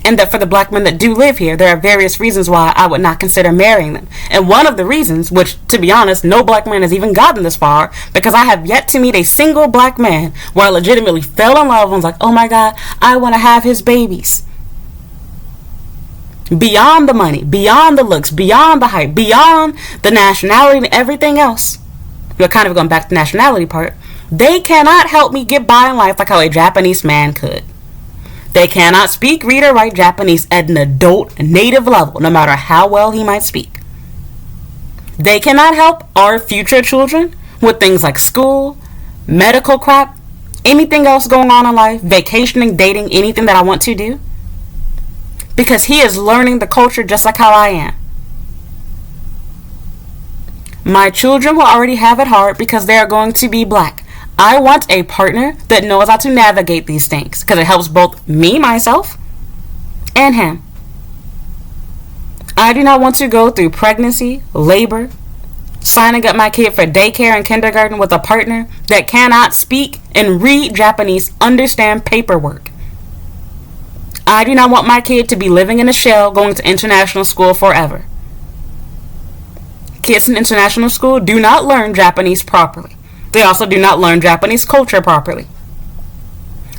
And that for the black men that do live here, there are various reasons why I would not consider marrying them. And one of the reasons, which, to be honest, no black man has even gotten this far, because I have yet to meet a single black man where I legitimately fell in love and was like, oh my God, I want to have his babies. Beyond the money, beyond the looks, beyond the height, beyond the nationality and everything else. We're kind of going back to the nationality part. They cannot help me get by in life like how a Japanese man could. They cannot speak, read, or write Japanese at an adult native level, no matter how well he might speak. They cannot help our future children with things like school, medical crap, anything else going on in life, vacationing, dating, anything that I want to do. Because he is learning the culture just like how I am. My children will already have it hard because they are going to be black. I want a partner that knows how to navigate these things because it helps both me, myself, and him. I do not want to go through pregnancy, labor, signing up my kid for daycare and kindergarten with a partner that cannot speak and read Japanese, understand paperwork. I do not want my kid to be living in a shell going to international school forever. Kids in international school do not learn Japanese properly. They also do not learn Japanese culture properly.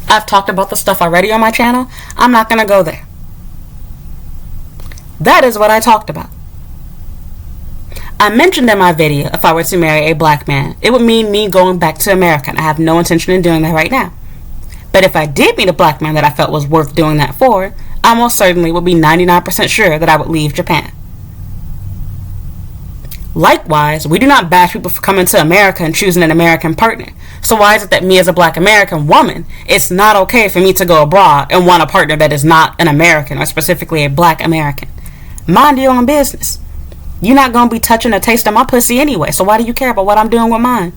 I've talked about the stuff already on my channel. I'm not going to go there. That is what I talked about. I mentioned in my video, if I were to marry a black man, it would mean me going back to America, and I have no intention in doing that right now. But if I did meet a black man that I felt was worth doing that for, I most certainly would be 99% sure that I would leave Japan. Likewise, we do not bash people for coming to America and choosing an American partner. So why is it that me as a black American woman, it's not okay for me to go abroad and want a partner that is not an American, or specifically a black American? Mind your own business. You're not going to be touching or tasting my pussy anyway, so why do you care about what I'm doing with mine?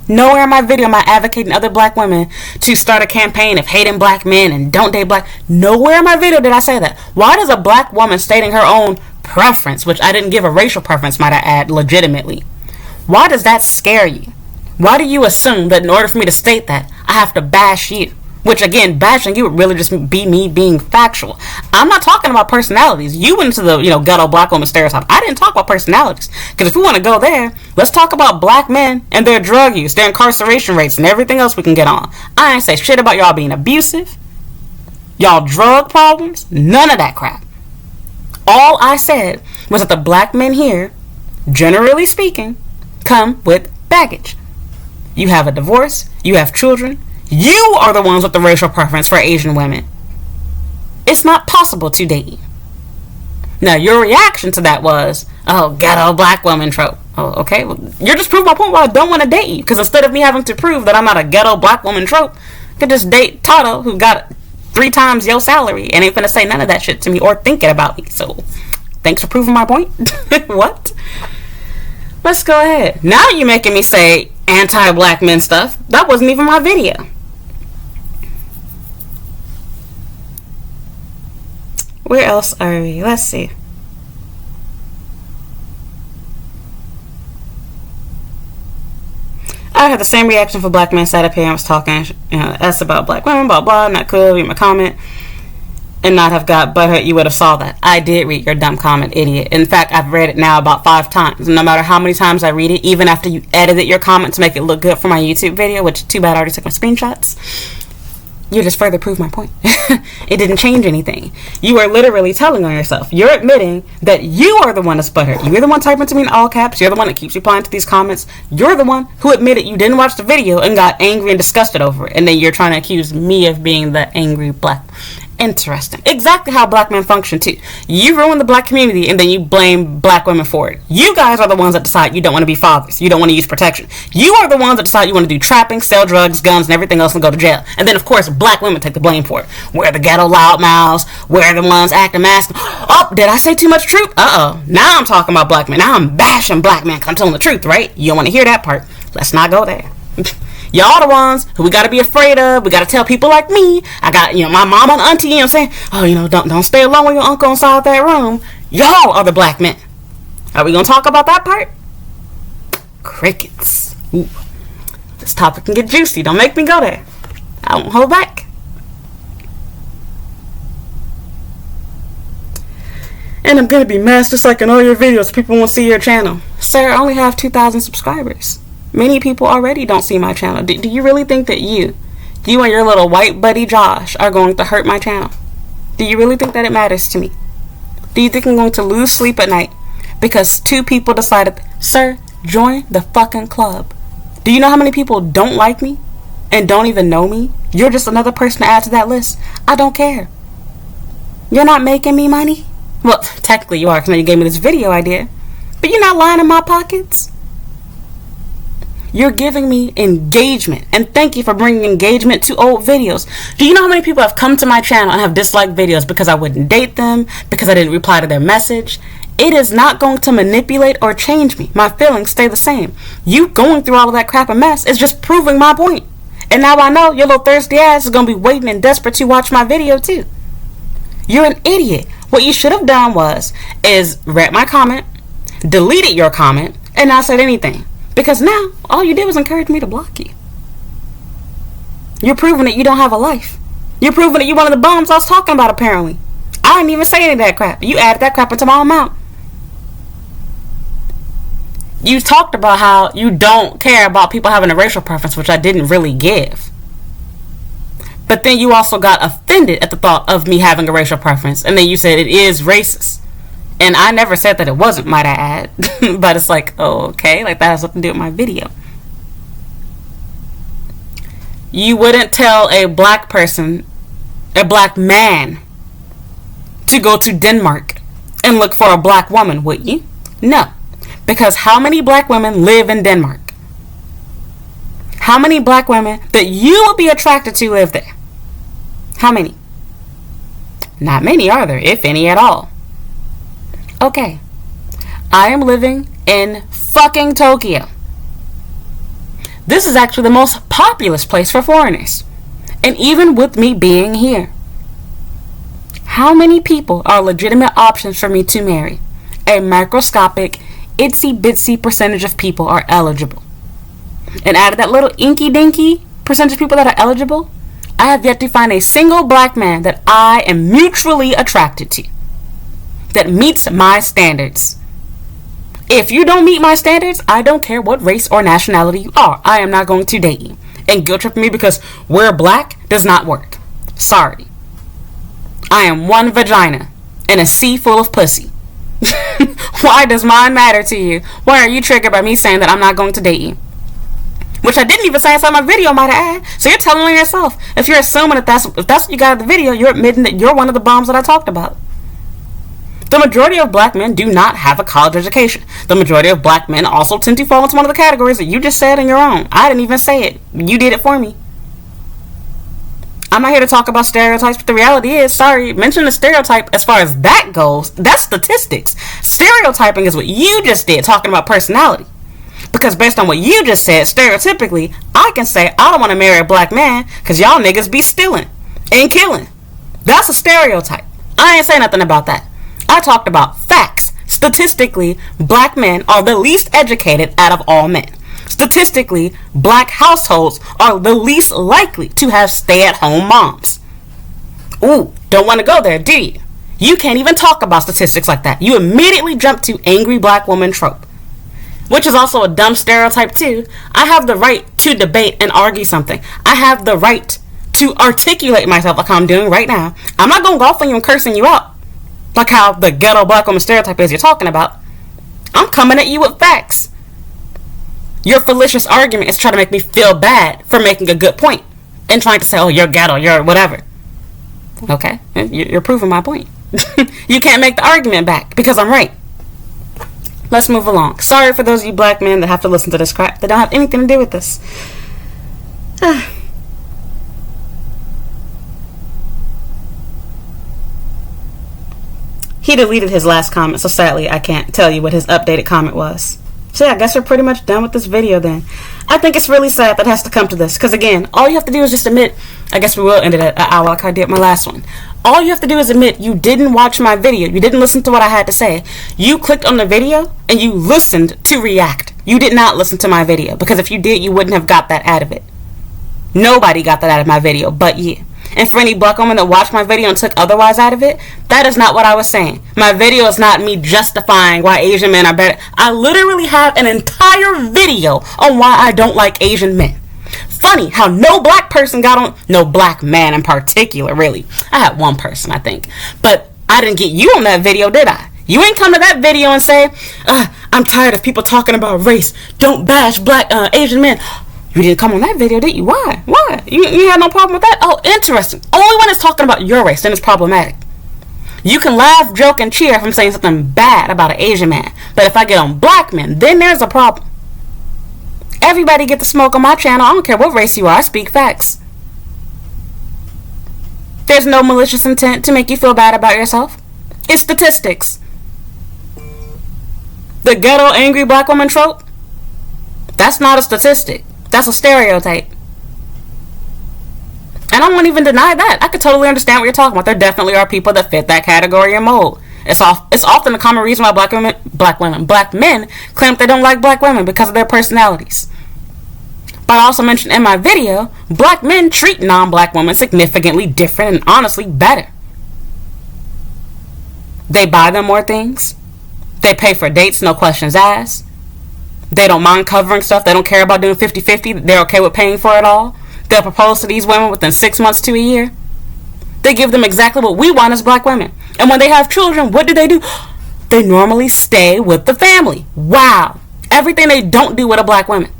Nowhere in my video am I advocating other black women to start a campaign of hating black men and don't date black. Nowhere in my video did I say that. Why does a black woman stating her own preference, which I didn't give a racial preference, might I add, legitimately, why does that scare you? Why do you assume that in order for me to state that, I have to bash you? Which, again, bashing you would really just be me being factual. I'm not talking about personalities. You went into the, ghetto black woman stereotype. I didn't talk about personalities. Because if we want to go there, let's talk about black men and their drug use, their incarceration rates, and everything else we can get on. I ain't say shit about y'all being abusive, y'all drug problems, none of that crap. All I said was that the black men here, generally speaking, come with baggage. You have a divorce, you have children. You are the ones with the racial preference for Asian women. It's not possible to date you. Now, your reaction to that was, oh, ghetto black woman trope. Oh, okay. Well, you're just proving my point why I don't want to date you. Because instead of me having to prove that I'm not a ghetto black woman trope, I could just date Tato, who got 3 times your salary and ain't finna say none of that shit to me or thinking about me. So, thanks for proving my point. What? Let's go ahead. Now you're making me say anti-black men stuff. That wasn't even my video. Where else are we? Let's see. I had the same reaction for black men sat up here and was talking us about black women, blah blah, not cool, read my comment, and not have got butthurt. You would have saw that. I did read your dumb comment, idiot. In fact, I've read it now about 5 times. No matter how many times I read it, even after you edited your comment to make it look good for my YouTube video, which too bad I already took my screenshots, you just further prove my point. It didn't change anything. You are literally telling on yourself. You're admitting that you are the one that's butthurt. You're the one typing to me in all caps. You're the one that keeps replying to these comments. You're the one who admitted you didn't watch the video and got angry and disgusted over it. And then you're trying to accuse me of being the angry black. Interesting. Exactly how black men function too. You ruin the black community and then you blame black women for it. You guys are the ones that decide you don't want to be fathers. You don't want to use protection. You are the ones that decide you want to do trapping, sell drugs, guns, and everything else and go to jail. And then of course black women take the blame for it. We're the ghetto loudmouths. We're the ones acting masculine. Oh, did I say too much truth? Uh-oh. Now I'm talking about black men. Now I'm bashing black men because I'm telling the truth, right? You don't want to hear that part. Let's not go there. Y'all the ones who we gotta be afraid of. We gotta tell people like me. I got, my mom and auntie, saying, oh, don't stay alone with your uncle inside that room. Y'all are the black men. Are we gonna talk about that part? Crickets. Ooh. This topic can get juicy. Don't make me go there. I won't hold back. And I'm gonna be mad just like in all your videos. People won't see your channel. Sir, I only have 2,000 subscribers. Many people already don't see my channel. Do you really think that you and your little white buddy Josh are going to hurt my channel? Do you really think that it matters to me? Do you think I'm going to lose sleep at night because 2 people decided, sir, join the fucking club? Do you know how many people don't like me and don't even know me? You're just another person to add to that list. I don't care. You're not making me money? Well, technically you are because now you gave me this video idea. But you're not lying in my pockets. You're giving me engagement, and thank you for bringing engagement to old videos. Do you know how many people have come to my channel and have disliked videos because I wouldn't date them, because I didn't reply to their message? It is not going to manipulate or change me. My feelings stay the same. You going through all of that crap and mess is just proving my point. And now I know your little thirsty ass is going to be waiting and desperate to watch my video too. You're an idiot. What you should have done is read my comment, deleted your comment, and not said anything. Because now, all you did was encourage me to block you. You're proving that you don't have a life. You're proving that you're one of the bums I was talking about, apparently. I didn't even say any of that crap. You added that crap into my own mouth. You talked about how you don't care about people having a racial preference, which I didn't really give. But then you also got offended at the thought of me having a racial preference. And then you said it is racist. And I never said that it wasn't, might I add. But it's like, oh, okay. Like, that has something to do with my video. You wouldn't tell a black person, a black man, to go to Denmark and look for a black woman, would you? No. Because how many black women live in Denmark? How many black women that you would be attracted to live there? How many? Not many, are there? If any at all. Okay. I am living in fucking Tokyo. This is actually the most populous place for foreigners. And even with me being here, how many people are legitimate options for me to marry? A microscopic, itsy bitsy percentage of people are eligible. And out of that little inky dinky percentage of people that are eligible, I have yet to find a single black man that I am mutually attracted to, that meets my standards. If you don't meet my standards, I don't care what race or nationality you are. I am not going to date you. And guilt trip me because we're black does not work. Sorry. I am one vagina and a sea full of pussy. Why does mine matter to you? Why are you triggered by me saying that I'm not going to date you? Which I didn't even say inside my video, might I add. So you're telling on yourself. If you're assuming that if that's what you got in the video, you're admitting that you're one of the bums that I talked about. The majority of black men do not have a college education. The majority of black men also tend to fall into one of the categories that you just said in your own. I didn't even say it. You did it for me. I'm not here to talk about stereotypes, but the reality is, sorry, mention the stereotype as far as that goes, that's statistics. Stereotyping is what you just did, talking about personality. Because based on what you just said, stereotypically, I can say I don't want to marry a black man because y'all niggas be stealing and killing. That's a stereotype. I ain't say nothing about that. I talked about facts. Statistically, black men are the least educated out of all men. Statistically, black households are the least likely to have stay-at-home moms. Ooh, don't want to go there, do you? You can't even talk about statistics like that. You immediately jump to angry black woman trope. Which is also a dumb stereotype too. I have the right to debate and argue something. I have the right to articulate myself like I'm doing right now. I'm not going to go off on you and cursing you out. Like how the ghetto black woman stereotype is you're talking about. I'm coming at you with facts. Your fallacious argument is trying to make me feel bad for making a good point. And trying to say, oh, you're ghetto, you're whatever. Okay, you're proving my point. You can't make the argument back because I'm right. Let's move along. Sorry for those of you black men that have to listen to this crap. They don't have anything to do with this. He deleted his last comment, so sadly I can't tell you what his updated comment was. So yeah, I guess we're pretty much done with this video then. I think it's really sad that it has to come to this. Because again, all you have to do is just admit, I guess we will end it at an hour like I did my last one. All you have to do is admit you didn't watch my video. You didn't listen to what I had to say. You clicked on the video and you listened to react. You did not listen to my video. Because if you did, you wouldn't have got that out of it. Nobody got that out of my video but you. And for any black woman that watched my video and took otherwise out of it, that is not what I was saying. My video is not me justifying why Asian men are better. I literally have an entire video on why I don't like Asian men. Funny how no black person got on, no black man in particular, really. I had one person, I think. But I didn't get you on that video, did I? You ain't come to that video and say, I'm tired of people talking about race. Don't bash black Asian men. You didn't come on that video, did you? Why? Why? You had no problem with that? Oh, interesting. Only when it's talking about your race, then it's problematic. You can laugh, joke, and cheer if I'm saying something bad about an Asian man. But if I get on black men, then there's a problem. Everybody get the smoke on my channel. I don't care what race you are. I speak facts. There's no malicious intent to make you feel bad about yourself. It's statistics. The ghetto angry black woman trope, that's not a statistic. That's a stereotype. And I won't even deny that. I could totally understand what you're talking about. There definitely are people that fit that category and mold. It's often a common reason why black men claim they don't like black women because of their personalities. But I also mentioned in my video, black men treat non-black women significantly different and honestly better. They buy them more things. They pay for dates, no questions asked. They don't mind covering stuff. They don't care about doing 50-50. They're okay with paying for it all. They'll propose to these women within 6 months to a year. They give them exactly what we want as black women. And when they have children, what do? They normally stay with the family. Wow. Everything they don't do with a black woman.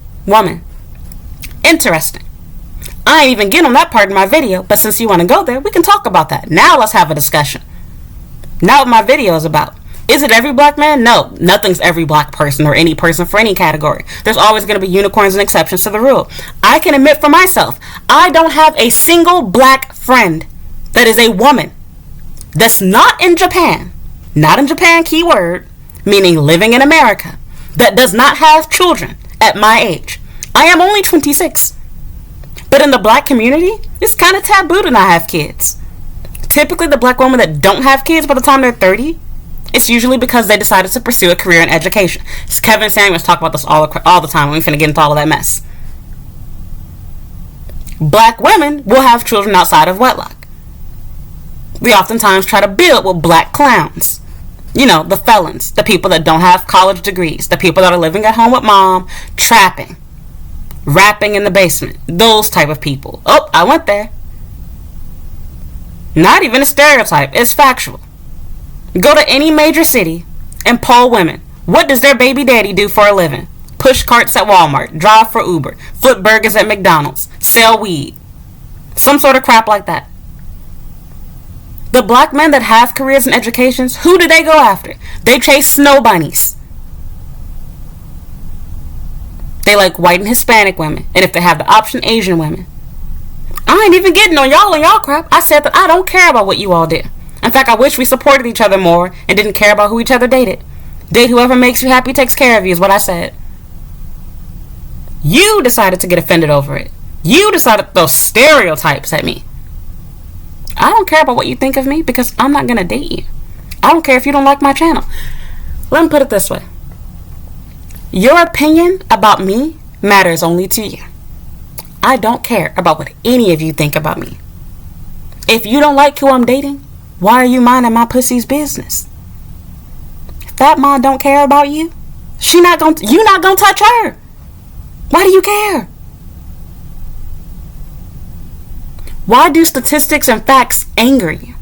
Interesting. I ain't even getting on that part in my video, but since you want to go there, we can talk about that. Now let's have a discussion. Not what my video is about. Is it every black man? No, nothing's every black person or any person for any category. There's always going to be unicorns and exceptions to the rule. I can admit for myself, I don't have a single black friend that is a woman that's not in Japan, keyword, meaning living in America, that does not have children at my age. I am only 26. But in the black community, it's kind of taboo to not have kids. Typically, the black women that don't have kids by the time they're 30, it's usually because they decided to pursue a career in education. Kevin Samuels talk about this all the time. We ain't finna get into all of that mess. Black women will have children outside of wedlock. We oftentimes try to build with black clowns. You know, the felons, the people that don't have college degrees, the people that are living at home with mom, trapping, rapping in the basement, those type of people. Oh, I went there. Not even a stereotype, it's factual. Go to any major city and poll women. What does their baby daddy do for a living? Push carts at Walmart, drive for Uber, flip burgers at McDonald's, sell weed. Some sort of crap like that. The black men that have careers in educations, who do they go after? They chase snow bunnies. They like white and Hispanic women, and if they have the option, Asian women. I ain't even getting on y'all and y'all crap. I said that I don't care about what you all did. In fact, I wish we supported each other more and didn't care about who each other dated. Date whoever makes you happy, takes care of you, is what I said. You decided to get offended over it. You decided to throw stereotypes at me. I don't care about what you think of me because I'm not going to date you. I don't care if you don't like my channel. Let me put it this way. Your opinion about me matters only to you. I don't care about what any of you think about me. If you don't like who I'm dating, why are you minding my pussy's business? Fat mom don't care about you. You not gonna touch her. Why do you care? Why do statistics and facts anger you?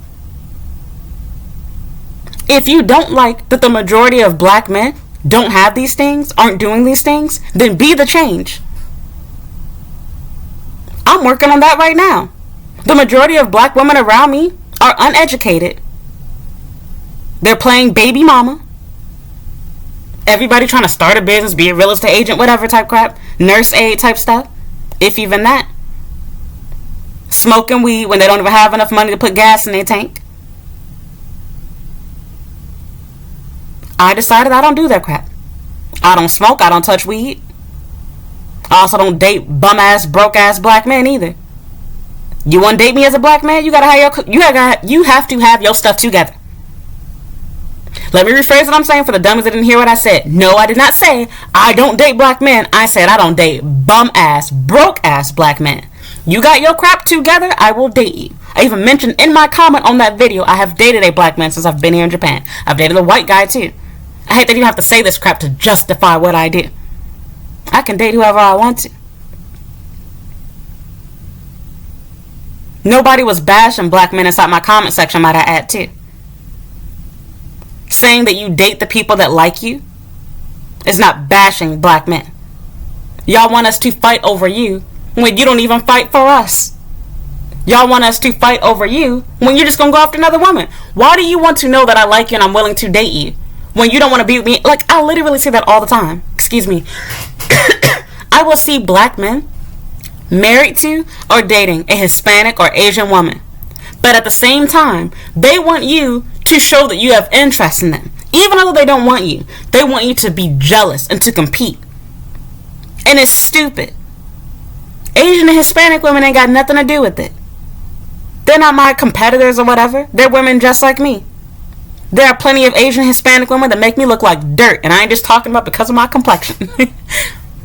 If you don't like that the majority of black men don't have these things, aren't doing these things, then be the change. I'm working on that right now. The majority of black women around me are uneducated. They're playing baby mama. Everybody trying to start a business, be a real estate agent, whatever type crap, nurse aide type stuff, if even that. Smoking weed when they don't even have enough money to put gas in their tank. I decided I don't do that crap. I don't smoke, I don't touch weed. I also don't date bum ass, broke ass black men either. You want to date me as a black man? You have to have your stuff together. Let me rephrase what I'm saying for the dummies that didn't hear what I said. No, I did not say I don't date black men. I said I don't date bum ass, broke ass black men. You got your crap together, I will date you. I even mentioned in my comment on that video, I have dated a black man since I've been here in Japan. I've dated a white guy too. I hate that you have to say this crap to justify what I do. I can date whoever I want to. Nobody was bashing black men inside my comment section, might I add too. Saying that you date the people that like you is not bashing black men. Y'all want us to fight over you when you don't even fight for us. Y'all want us to fight over you when you're just gonna go after another woman. Why do you want to know that I like you and I'm willing to date you when you don't want to be with me? Like, I literally see that all the time. Excuse me. I will see black men married to or dating a Hispanic or Asian woman, but at the same time they want you to show that you have interest in them. Even though they don't want you, they want you to be jealous and to compete. And it's stupid. Asian and Hispanic women ain't got nothing to do with it. They're not my competitors or whatever. They're women just like me. There are plenty of Asian Hispanic women that make me look like dirt, and I ain't just talking about because of my complexion.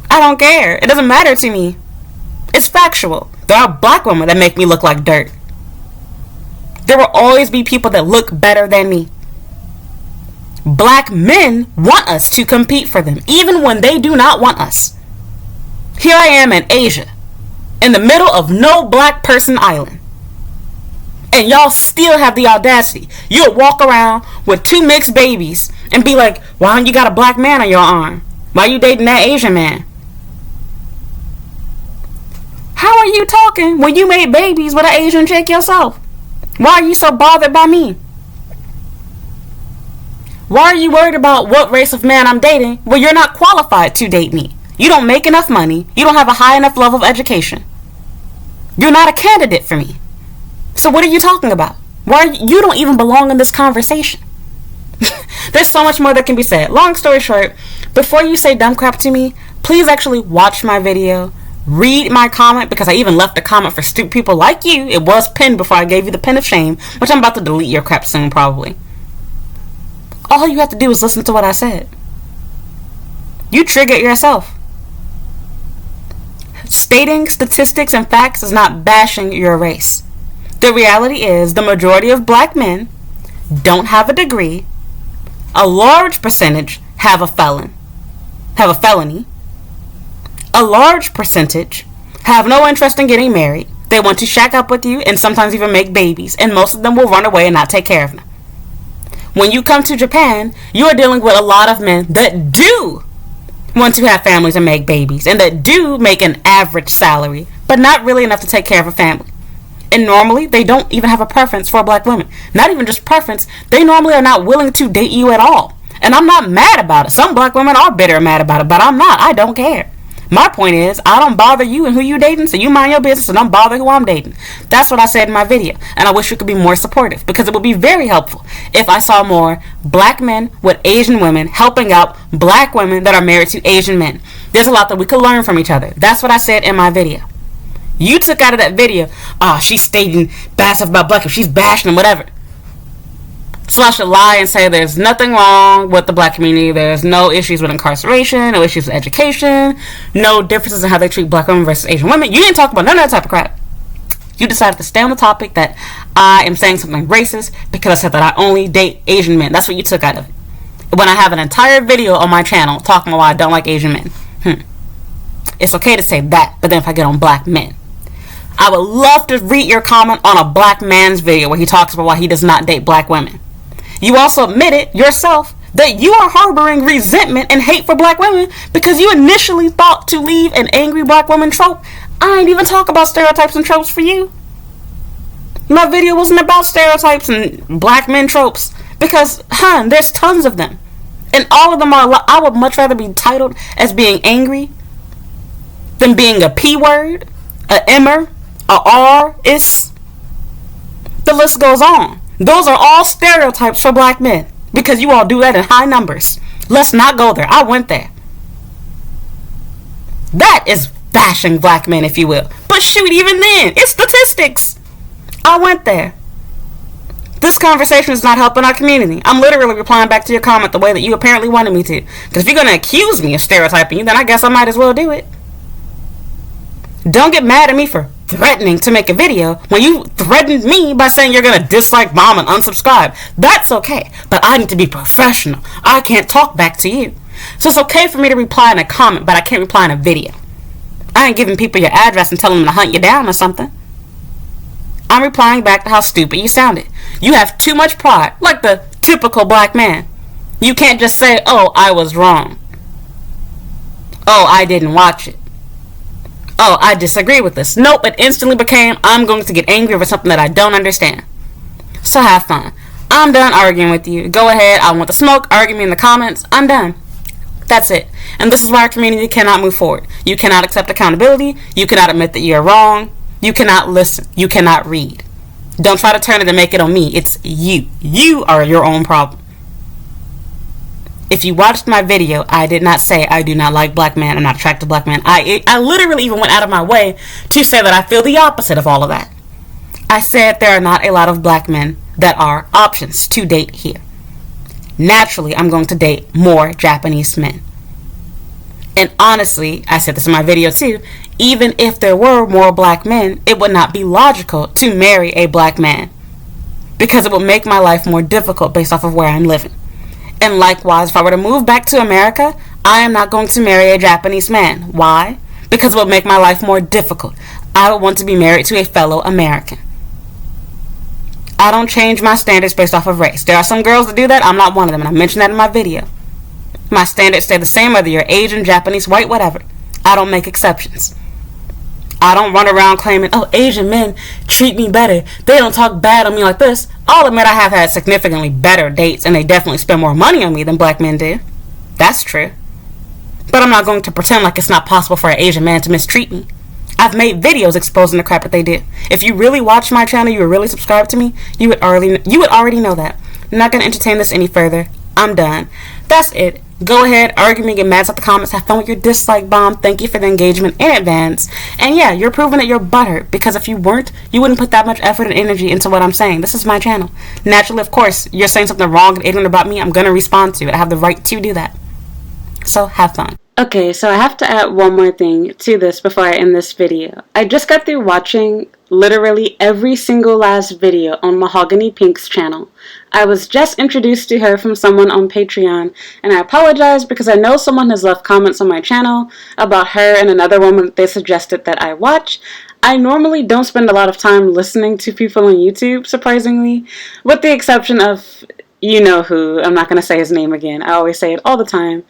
I don't care. It doesn't matter to me. It's factual. There are black women that make me look like dirt. There will always be people that look better than me. Black men want us to compete for them, even when they do not want us. Here I am in Asia, in the middle of no black person island. And y'all still have the audacity. You'll walk around with 2 mixed babies and be like, why don't you got a black man on your arm? Why you dating that Asian man? How are you talking when you made babies with an Asian chick yourself? Why are you so bothered by me? Why are you worried about what race of man I'm dating when you're not qualified to date me? You don't make enough money. You don't have a high enough level of education. You're not a candidate for me. So what are you talking about? You don't even belong in this conversation. There's so much more that can be said. Long story short, before you say dumb crap to me, please actually watch my video, read my comment, because I even left a comment for stupid people like you. It was pinned before I gave you the pin of shame, which I'm about to delete your crap soon probably. All you have to do is listen to what I said. You trigger it yourself. Stating statistics and facts is not bashing your race. The reality is the majority of black men don't have a degree. A large percentage have a felony. A large percentage have no interest in getting married. They want to shack up with you and sometimes even make babies, and most of them will run away and not take care of them. When you come to Japan, you are dealing with a lot of men that do want to have families and make babies, and that do make an average salary, but not really enough to take care of a family. And normally, they don't even have a preference for black women. Not even just preference, they normally are not willing to date you at all. And I'm not mad about it. Some black women are bitter and mad about it, but I'm not. I don't care. My point is, I don't bother you and who you dating, so you mind your business and don't bother who I'm dating. That's what I said in my video. And I wish you could be more supportive, because it would be very helpful if I saw more black men with Asian women helping out black women that are married to Asian men. There's a lot that we could learn from each other. That's what I said in my video. You took out of that video, she's stating bad stuff about black people, she's bashing them, whatever. So I should lie and say there's nothing wrong with the black community. There's no issues with incarceration, no issues with education, no differences in how they treat black women versus Asian women. You didn't talk about none of that type of crap. You decided to stay on the topic that I am saying something racist because I said that I only date Asian men. That's what you took out of it. When I have an entire video on my channel talking about why I don't like Asian men. It's okay to say that, but then if I get on black men, I would love to read your comment on a black man's video where he talks about why he does not date black women. You also admitted yourself that you are harboring resentment and hate for black women because you initially thought to leave an angry black woman trope. I ain't even talk about stereotypes and tropes for you. My video wasn't about stereotypes and black men tropes because, there's tons of them. And all of them are, I would much rather be titled as being angry than being a P word, a Emmer, a R, is. The list goes on. Those are all stereotypes for black men because you all do that in high numbers. Let's not go there. I went there. That is bashing black men, if you will. But shoot, even then, it's statistics. I went there. This conversation is not helping our community. I'm literally replying back to your comment the way that you apparently wanted me to. Because if you're going to accuse me of stereotyping you, then I guess I might as well do it. Don't get mad at me for threatening to make a video when you threatened me by saying you're gonna dislike mom and unsubscribe. That's okay, but I need to be professional. I can't talk back to you. So it's okay for me to reply in a comment, but I can't reply in a video. I ain't giving people your address and telling them to hunt you down or something. I'm replying back to how stupid you sounded. You have too much pride, like the typical black man. You can't just say, oh, I was wrong. Oh, I didn't watch it. Oh, I disagree with this. Nope, it instantly became, I'm going to get angry over something that I don't understand. So have fun. I'm done arguing with you. Go ahead, I want the smoke, argue me in the comments. I'm done. That's it. And this is why our community cannot move forward. You cannot accept accountability. You cannot admit that you're wrong. You cannot listen. You cannot read. Don't try to turn it and make it on me. It's you. You are your own problem. If you watched my video, I did not say I do not like black men. I'm not attracted to black men. I literally even went out of my way to say that I feel the opposite of all of that. I said there are not a lot of black men that are options to date here. naturally I'm going to date more Japanese men. And honestly, I said this in my video too, even if there were more black men, it would not be logical to marry a black man, because it would make my life more difficult based off of where I'm living. And likewise, if I were to move back to America, I am not going to marry a Japanese man. Why? Because it would make my life more difficult. I would want to be married to a fellow American. I don't change my standards based off of race. There are some girls that do that. I'm not one of them, and I mentioned that in my video. My standards stay the same whether you're Asian, Japanese, white, whatever. I don't make exceptions. I don't run around claiming, oh, Asian men treat me better. They don't talk bad on me like this. I'll admit I have had significantly better dates, and they definitely spend more money on me than black men do. That's true. But I'm not going to pretend like it's not possible for an Asian man to mistreat me. I've made videos exposing the crap that they do. If you really watch my channel, you were really subscribed to me, you would already know that. I'm not going to entertain this any further. I'm done. That's it. Go ahead, argue me, get mad at the comments, have fun with your dislike bomb. Thank you for the engagement in advance. And yeah, you're proving that you're butthurt, because if you weren't, you wouldn't put that much effort and energy into what I'm saying. This is my channel. Naturally, of course, you're saying something wrong and ignorant about me, I'm going to respond to it. I have the right to do that. So have fun. Okay, so I have to add one more thing to this before I end this video. I just got through watching literally every single last video on Mahogany Pink's channel. I was just introduced to her from someone on Patreon, and I apologize because I know someone has left comments on my channel about her and another woman that they suggested that I watch. I normally don't spend a lot of time listening to people on YouTube, surprisingly, with the exception of you know who. I'm not going to say his name again. I always say it all the time.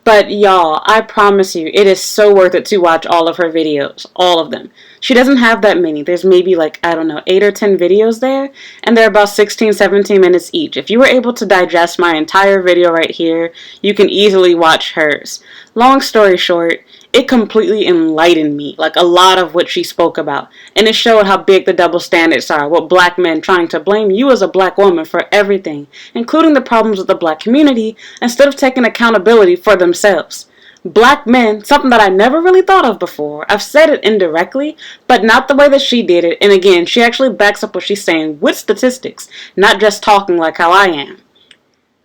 But y'all, I promise you, it is so worth it to watch all of her videos. All of them. She doesn't have that many. There's maybe like, I don't know, 8 or 10 videos there. And they're about 16, 17 minutes each. If you were able to digest my entire video right here, you can easily watch hers. Long story short, it completely enlightened me, like a lot of what she spoke about. And it showed how big the double standards are, with black men trying to blame you as a black woman for everything, including the problems with the black community, instead of taking accountability for themselves. Black men, something that I never really thought of before. I've said it indirectly, but not the way that she did it. And again, she actually backs up what she's saying with statistics, not just talking like how I am.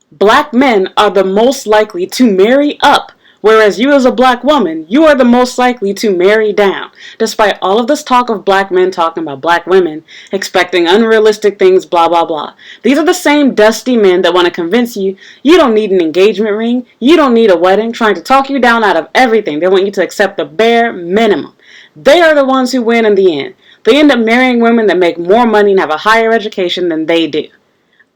Black men are the most likely to marry up, whereas you as a black woman, you are the most likely to marry down. Despite all of this talk of black men talking about black women, expecting unrealistic things, blah, blah, blah. These are the same dusty men that want to convince you you don't need an engagement ring, you don't need a wedding, trying to talk you down out of everything. They want you to accept the bare minimum. They are the ones who win in the end. They end up marrying women that make more money and have a higher education than they do.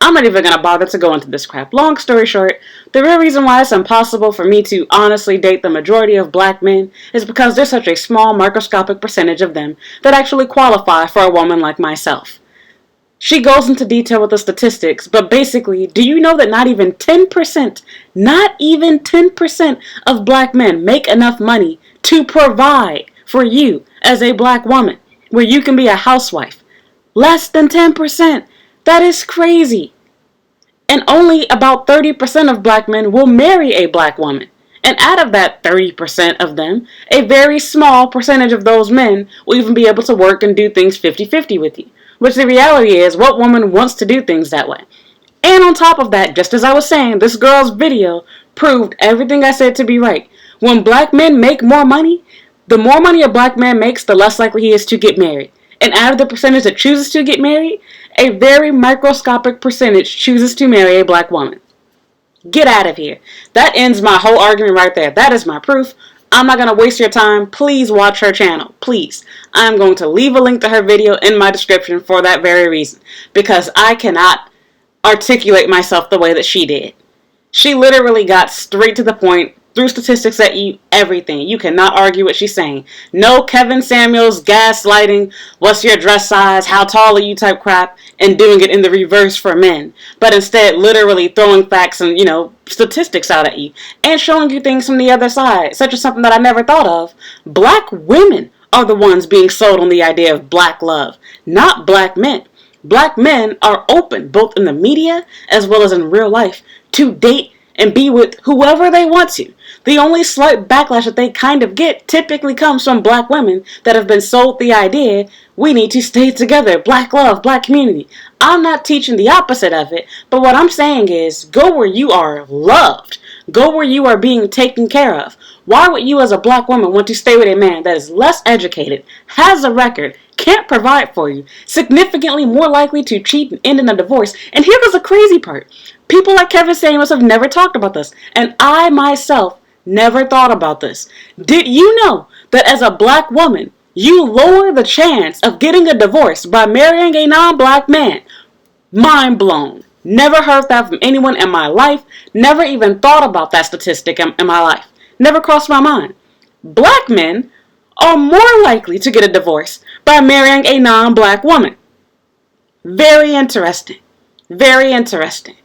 I'm not even going to bother to go into this crap. Long story short, the real reason why it's impossible for me to honestly date the majority of black men is because there's such a small microscopic percentage of them that actually qualify for a woman like myself. She goes into detail with the statistics, but basically, do you know that not even 10% of black men make enough money to provide for you as a black woman, where you can be a housewife? Less than 10%. That is crazy. And only about 30% of black men will marry a black woman. And out of that 30% of them, a very small percentage of those men will even be able to work and do things 50-50 with you. Which the reality is, what woman wants to do things that way? And on top of that, just as I was saying, this girl's video proved everything I said to be right. When black men make more money, the more money a black man makes, the less likely he is to get married. And out of the percentage that chooses to get married, a very microscopic percentage chooses to marry a black woman. Get out of here. That ends my whole argument right there. That is my proof. I'm not going to waste your time. Please watch her channel. Please. I'm going to leave a link to her video in my description for that very reason. Because I cannot articulate myself the way that she did. She literally got straight to the point, threw statistics at you, everything. You cannot argue what she's saying. No Kevin Samuels gaslighting, what's your dress size, how tall are you type crap, and doing it in the reverse for men. But instead, literally throwing facts and, statistics out at you. And showing you things from the other side, such as something that I never thought of. Black women are the ones being sold on the idea of black love, not black men. Black men are open, both in the media as well as in real life, to date and be with whoever they want to. The only slight backlash that they kind of get typically comes from black women that have been sold the idea, we need to stay together, black love, black community. I'm not teaching the opposite of it, but what I'm saying is go where you are loved. Go where you are being taken care of. Why would you as a black woman want to stay with a man that is less educated, has a record, can't provide for you, significantly more likely to cheat and end in a divorce? And here goes the crazy part. People like Kevin Samuels have never talked about this, and I myself never thought about this. Did you know that as a black woman, you lower the chance of getting a divorce by marrying a non-black man? Mind blown. Never heard that from anyone in my life. Never even thought about that statistic in my life. Never crossed my mind. Black men are more likely to get a divorce by marrying a non-black woman. Very interesting. Very interesting.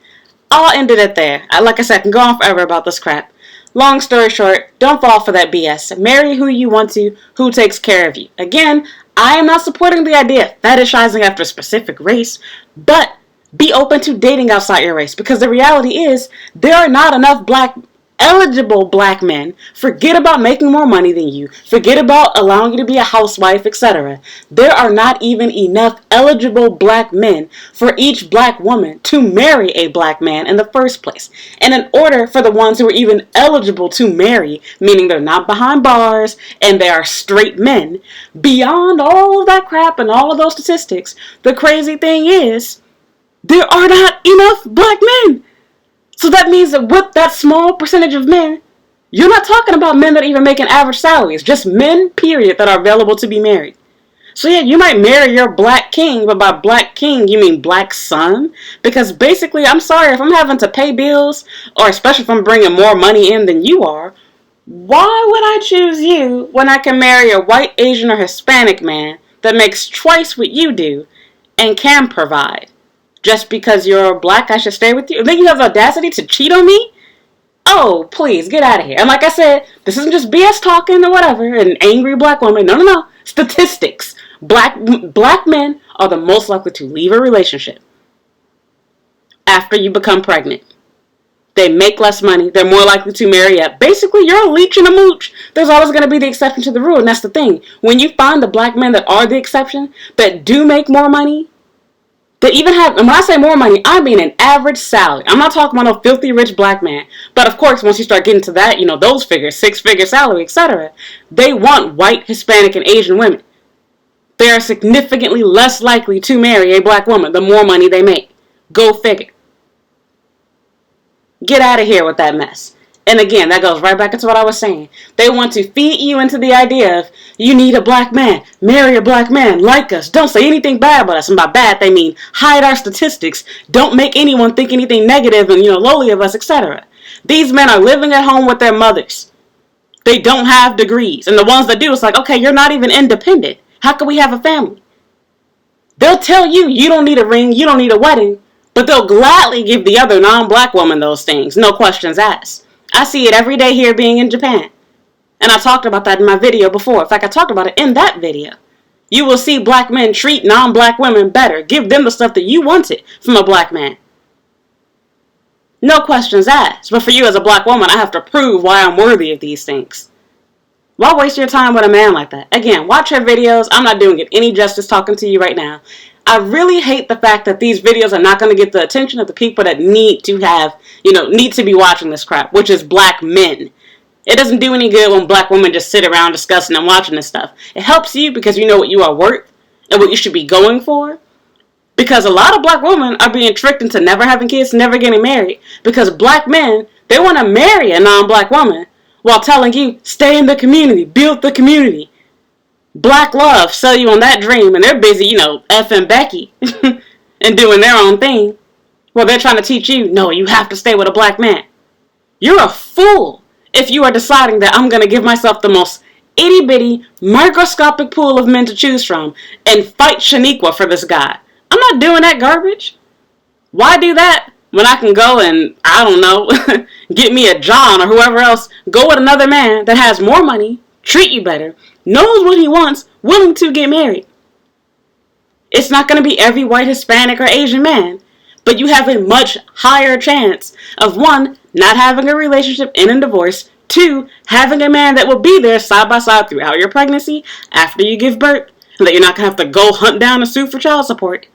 I'll end it there. Like I said, I can go on forever about this crap. Long story short, don't fall for that BS. Marry who you want to, who takes care of you. Again, I am not supporting the idea of fetishizing after a specific race, but be open to dating outside your race, because the reality is there are not enough eligible black men. Forget about making more money than you. Forget about allowing you to be a housewife, etc. There are not even enough eligible black men for each black woman to marry a black man in the first place. And in order for the ones who are even eligible to marry, meaning they're not behind bars and they are straight men, beyond all of that crap and all of those statistics, the crazy thing is there are not enough black men. So that means that with that small percentage of men, you're not talking about men that even make an average salary. It's just men, period, that are available to be married. So yeah, you might marry your black king, but by black king, you mean black son? Because basically, I'm sorry, if I'm having to pay bills, or especially if I'm bringing more money in than you are, why would I choose you when I can marry a white, Asian, or Hispanic man that makes twice what you do and can provide? Just because you're black, I should stay with you? And then you have the audacity to cheat on me? Oh, please, get out of here. And like I said, this isn't just BS talking or whatever, an angry black woman. No. Statistics. Black men are the most likely to leave a relationship after you become pregnant. They make less money. They're more likely to marry up. Basically, you're a leech and a mooch. There's always going to be the exception to the rule, and that's the thing. When you find the black men that are the exception, that do make more money, that even have, and when I say more money, I mean an average salary. I'm not talking about no filthy rich black man. But of course, once you start getting to that, those figures, 6-figure salary, etc., they want white, Hispanic, and Asian women. They are significantly less likely to marry a black woman the more money they make. Go figure. Get out of here with that mess. And again, that goes right back into what I was saying. They want to feed you into the idea of, you need a black man, marry a black man, like us, don't say anything bad about us. And by bad, they mean hide our statistics, don't make anyone think anything negative and, lowly of us, etc. These men are living at home with their mothers. They don't have degrees. And the ones that do, it's like, okay, you're not even independent. How can we have a family? They'll tell you, you don't need a ring, you don't need a wedding, but they'll gladly give the other non-black woman those things, no questions asked. I see it every day here being in Japan. And I talked about that in my video before. In fact, I talked about it in that video. You will see black men treat non-black women better. Give them the stuff that you wanted from a black man. No questions asked. But for you as a black woman, I have to prove why I'm worthy of these things. Why waste your time with a man like that? Again, watch her videos. I'm not doing it any justice talking to you right now. I really hate the fact that these videos are not going to get the attention of the people that need to have, need to be watching this crap, which is black men. It doesn't do any good when black women just sit around discussing and watching this stuff. It helps you because you know what you are worth and what you should be going for. Because a lot of black women are being tricked into never having kids, never getting married. Because black men, they want to marry a non-black woman while telling you, stay in the community, build the community. Black love, sell you on that dream, and they're busy, effing Becky and doing their own thing. Well, they're trying to teach you, no, you have to stay with a black man. You're a fool if you are deciding that I'm going to give myself the most itty-bitty, microscopic pool of men to choose from and fight Shaniqua for this guy. I'm not doing that garbage. Why do that when I can go and, I don't know, get me a John or whoever else, go with another man that has more money, treat you better, knows what he wants, willing to get married. It's not going to be every white, Hispanic, or Asian man, but you have a much higher chance of, one, not having a relationship in a divorce, 2, having a man that will be there side by side throughout your pregnancy, after you give birth, and that you're not going to have to go hunt down and sue for child support.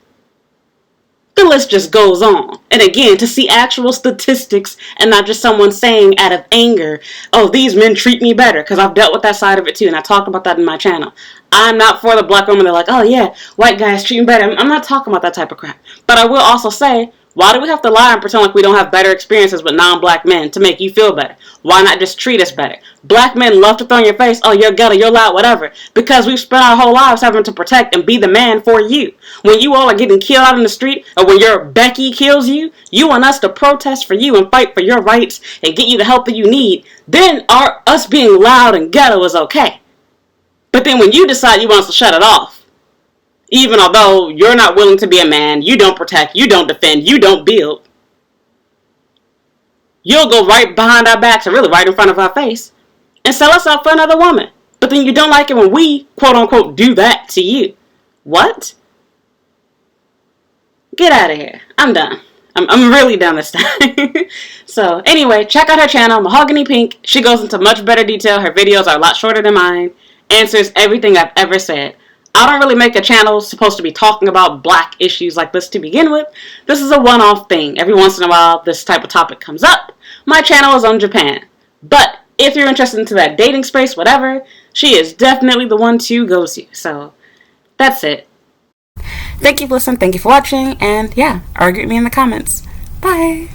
The list just goes on. And again, to see actual statistics and not just someone saying out of anger, oh, these men treat me better, because I've dealt with that side of it too, and I talked about that in my channel. I'm not for the black women that are like, oh yeah, white guys treat me better. I'm not talking about that type of crap. But I will also say, why do we have to lie and pretend like we don't have better experiences with non-black men to make you feel better? Why not just treat us better? Black men love to throw in your face, oh, you're ghetto, you're loud, whatever. Because we've spent our whole lives having to protect and be the man for you. When you all are getting killed out in the street, or when your Becky kills you, you want us to protest for you and fight for your rights and get you the help that you need. Then us being loud and ghetto is okay. But then when you decide you want us to shut it off, even although you're not willing to be a man, you don't protect, you don't defend, you don't build, you'll go right behind our backs, or really right in front of our face, and sell us out for another woman. But then you don't like it when we, quote unquote, do that to you. What? Get out of here. I'm done. I'm really done this time. So anyway, check out her channel, Mahogany Pink. She goes into much better detail. Her videos are a lot shorter than mine. Answers everything I've ever said. I don't really make a channel supposed to be talking about black issues like this to begin with. This is a one-off thing. Every once in a while, this type of topic comes up. My channel is on Japan. But if you're interested into that dating space, whatever, she is definitely the one to go to. So that's it. Thank you for listening. Thank you for watching. And yeah, argue with me in the comments. Bye.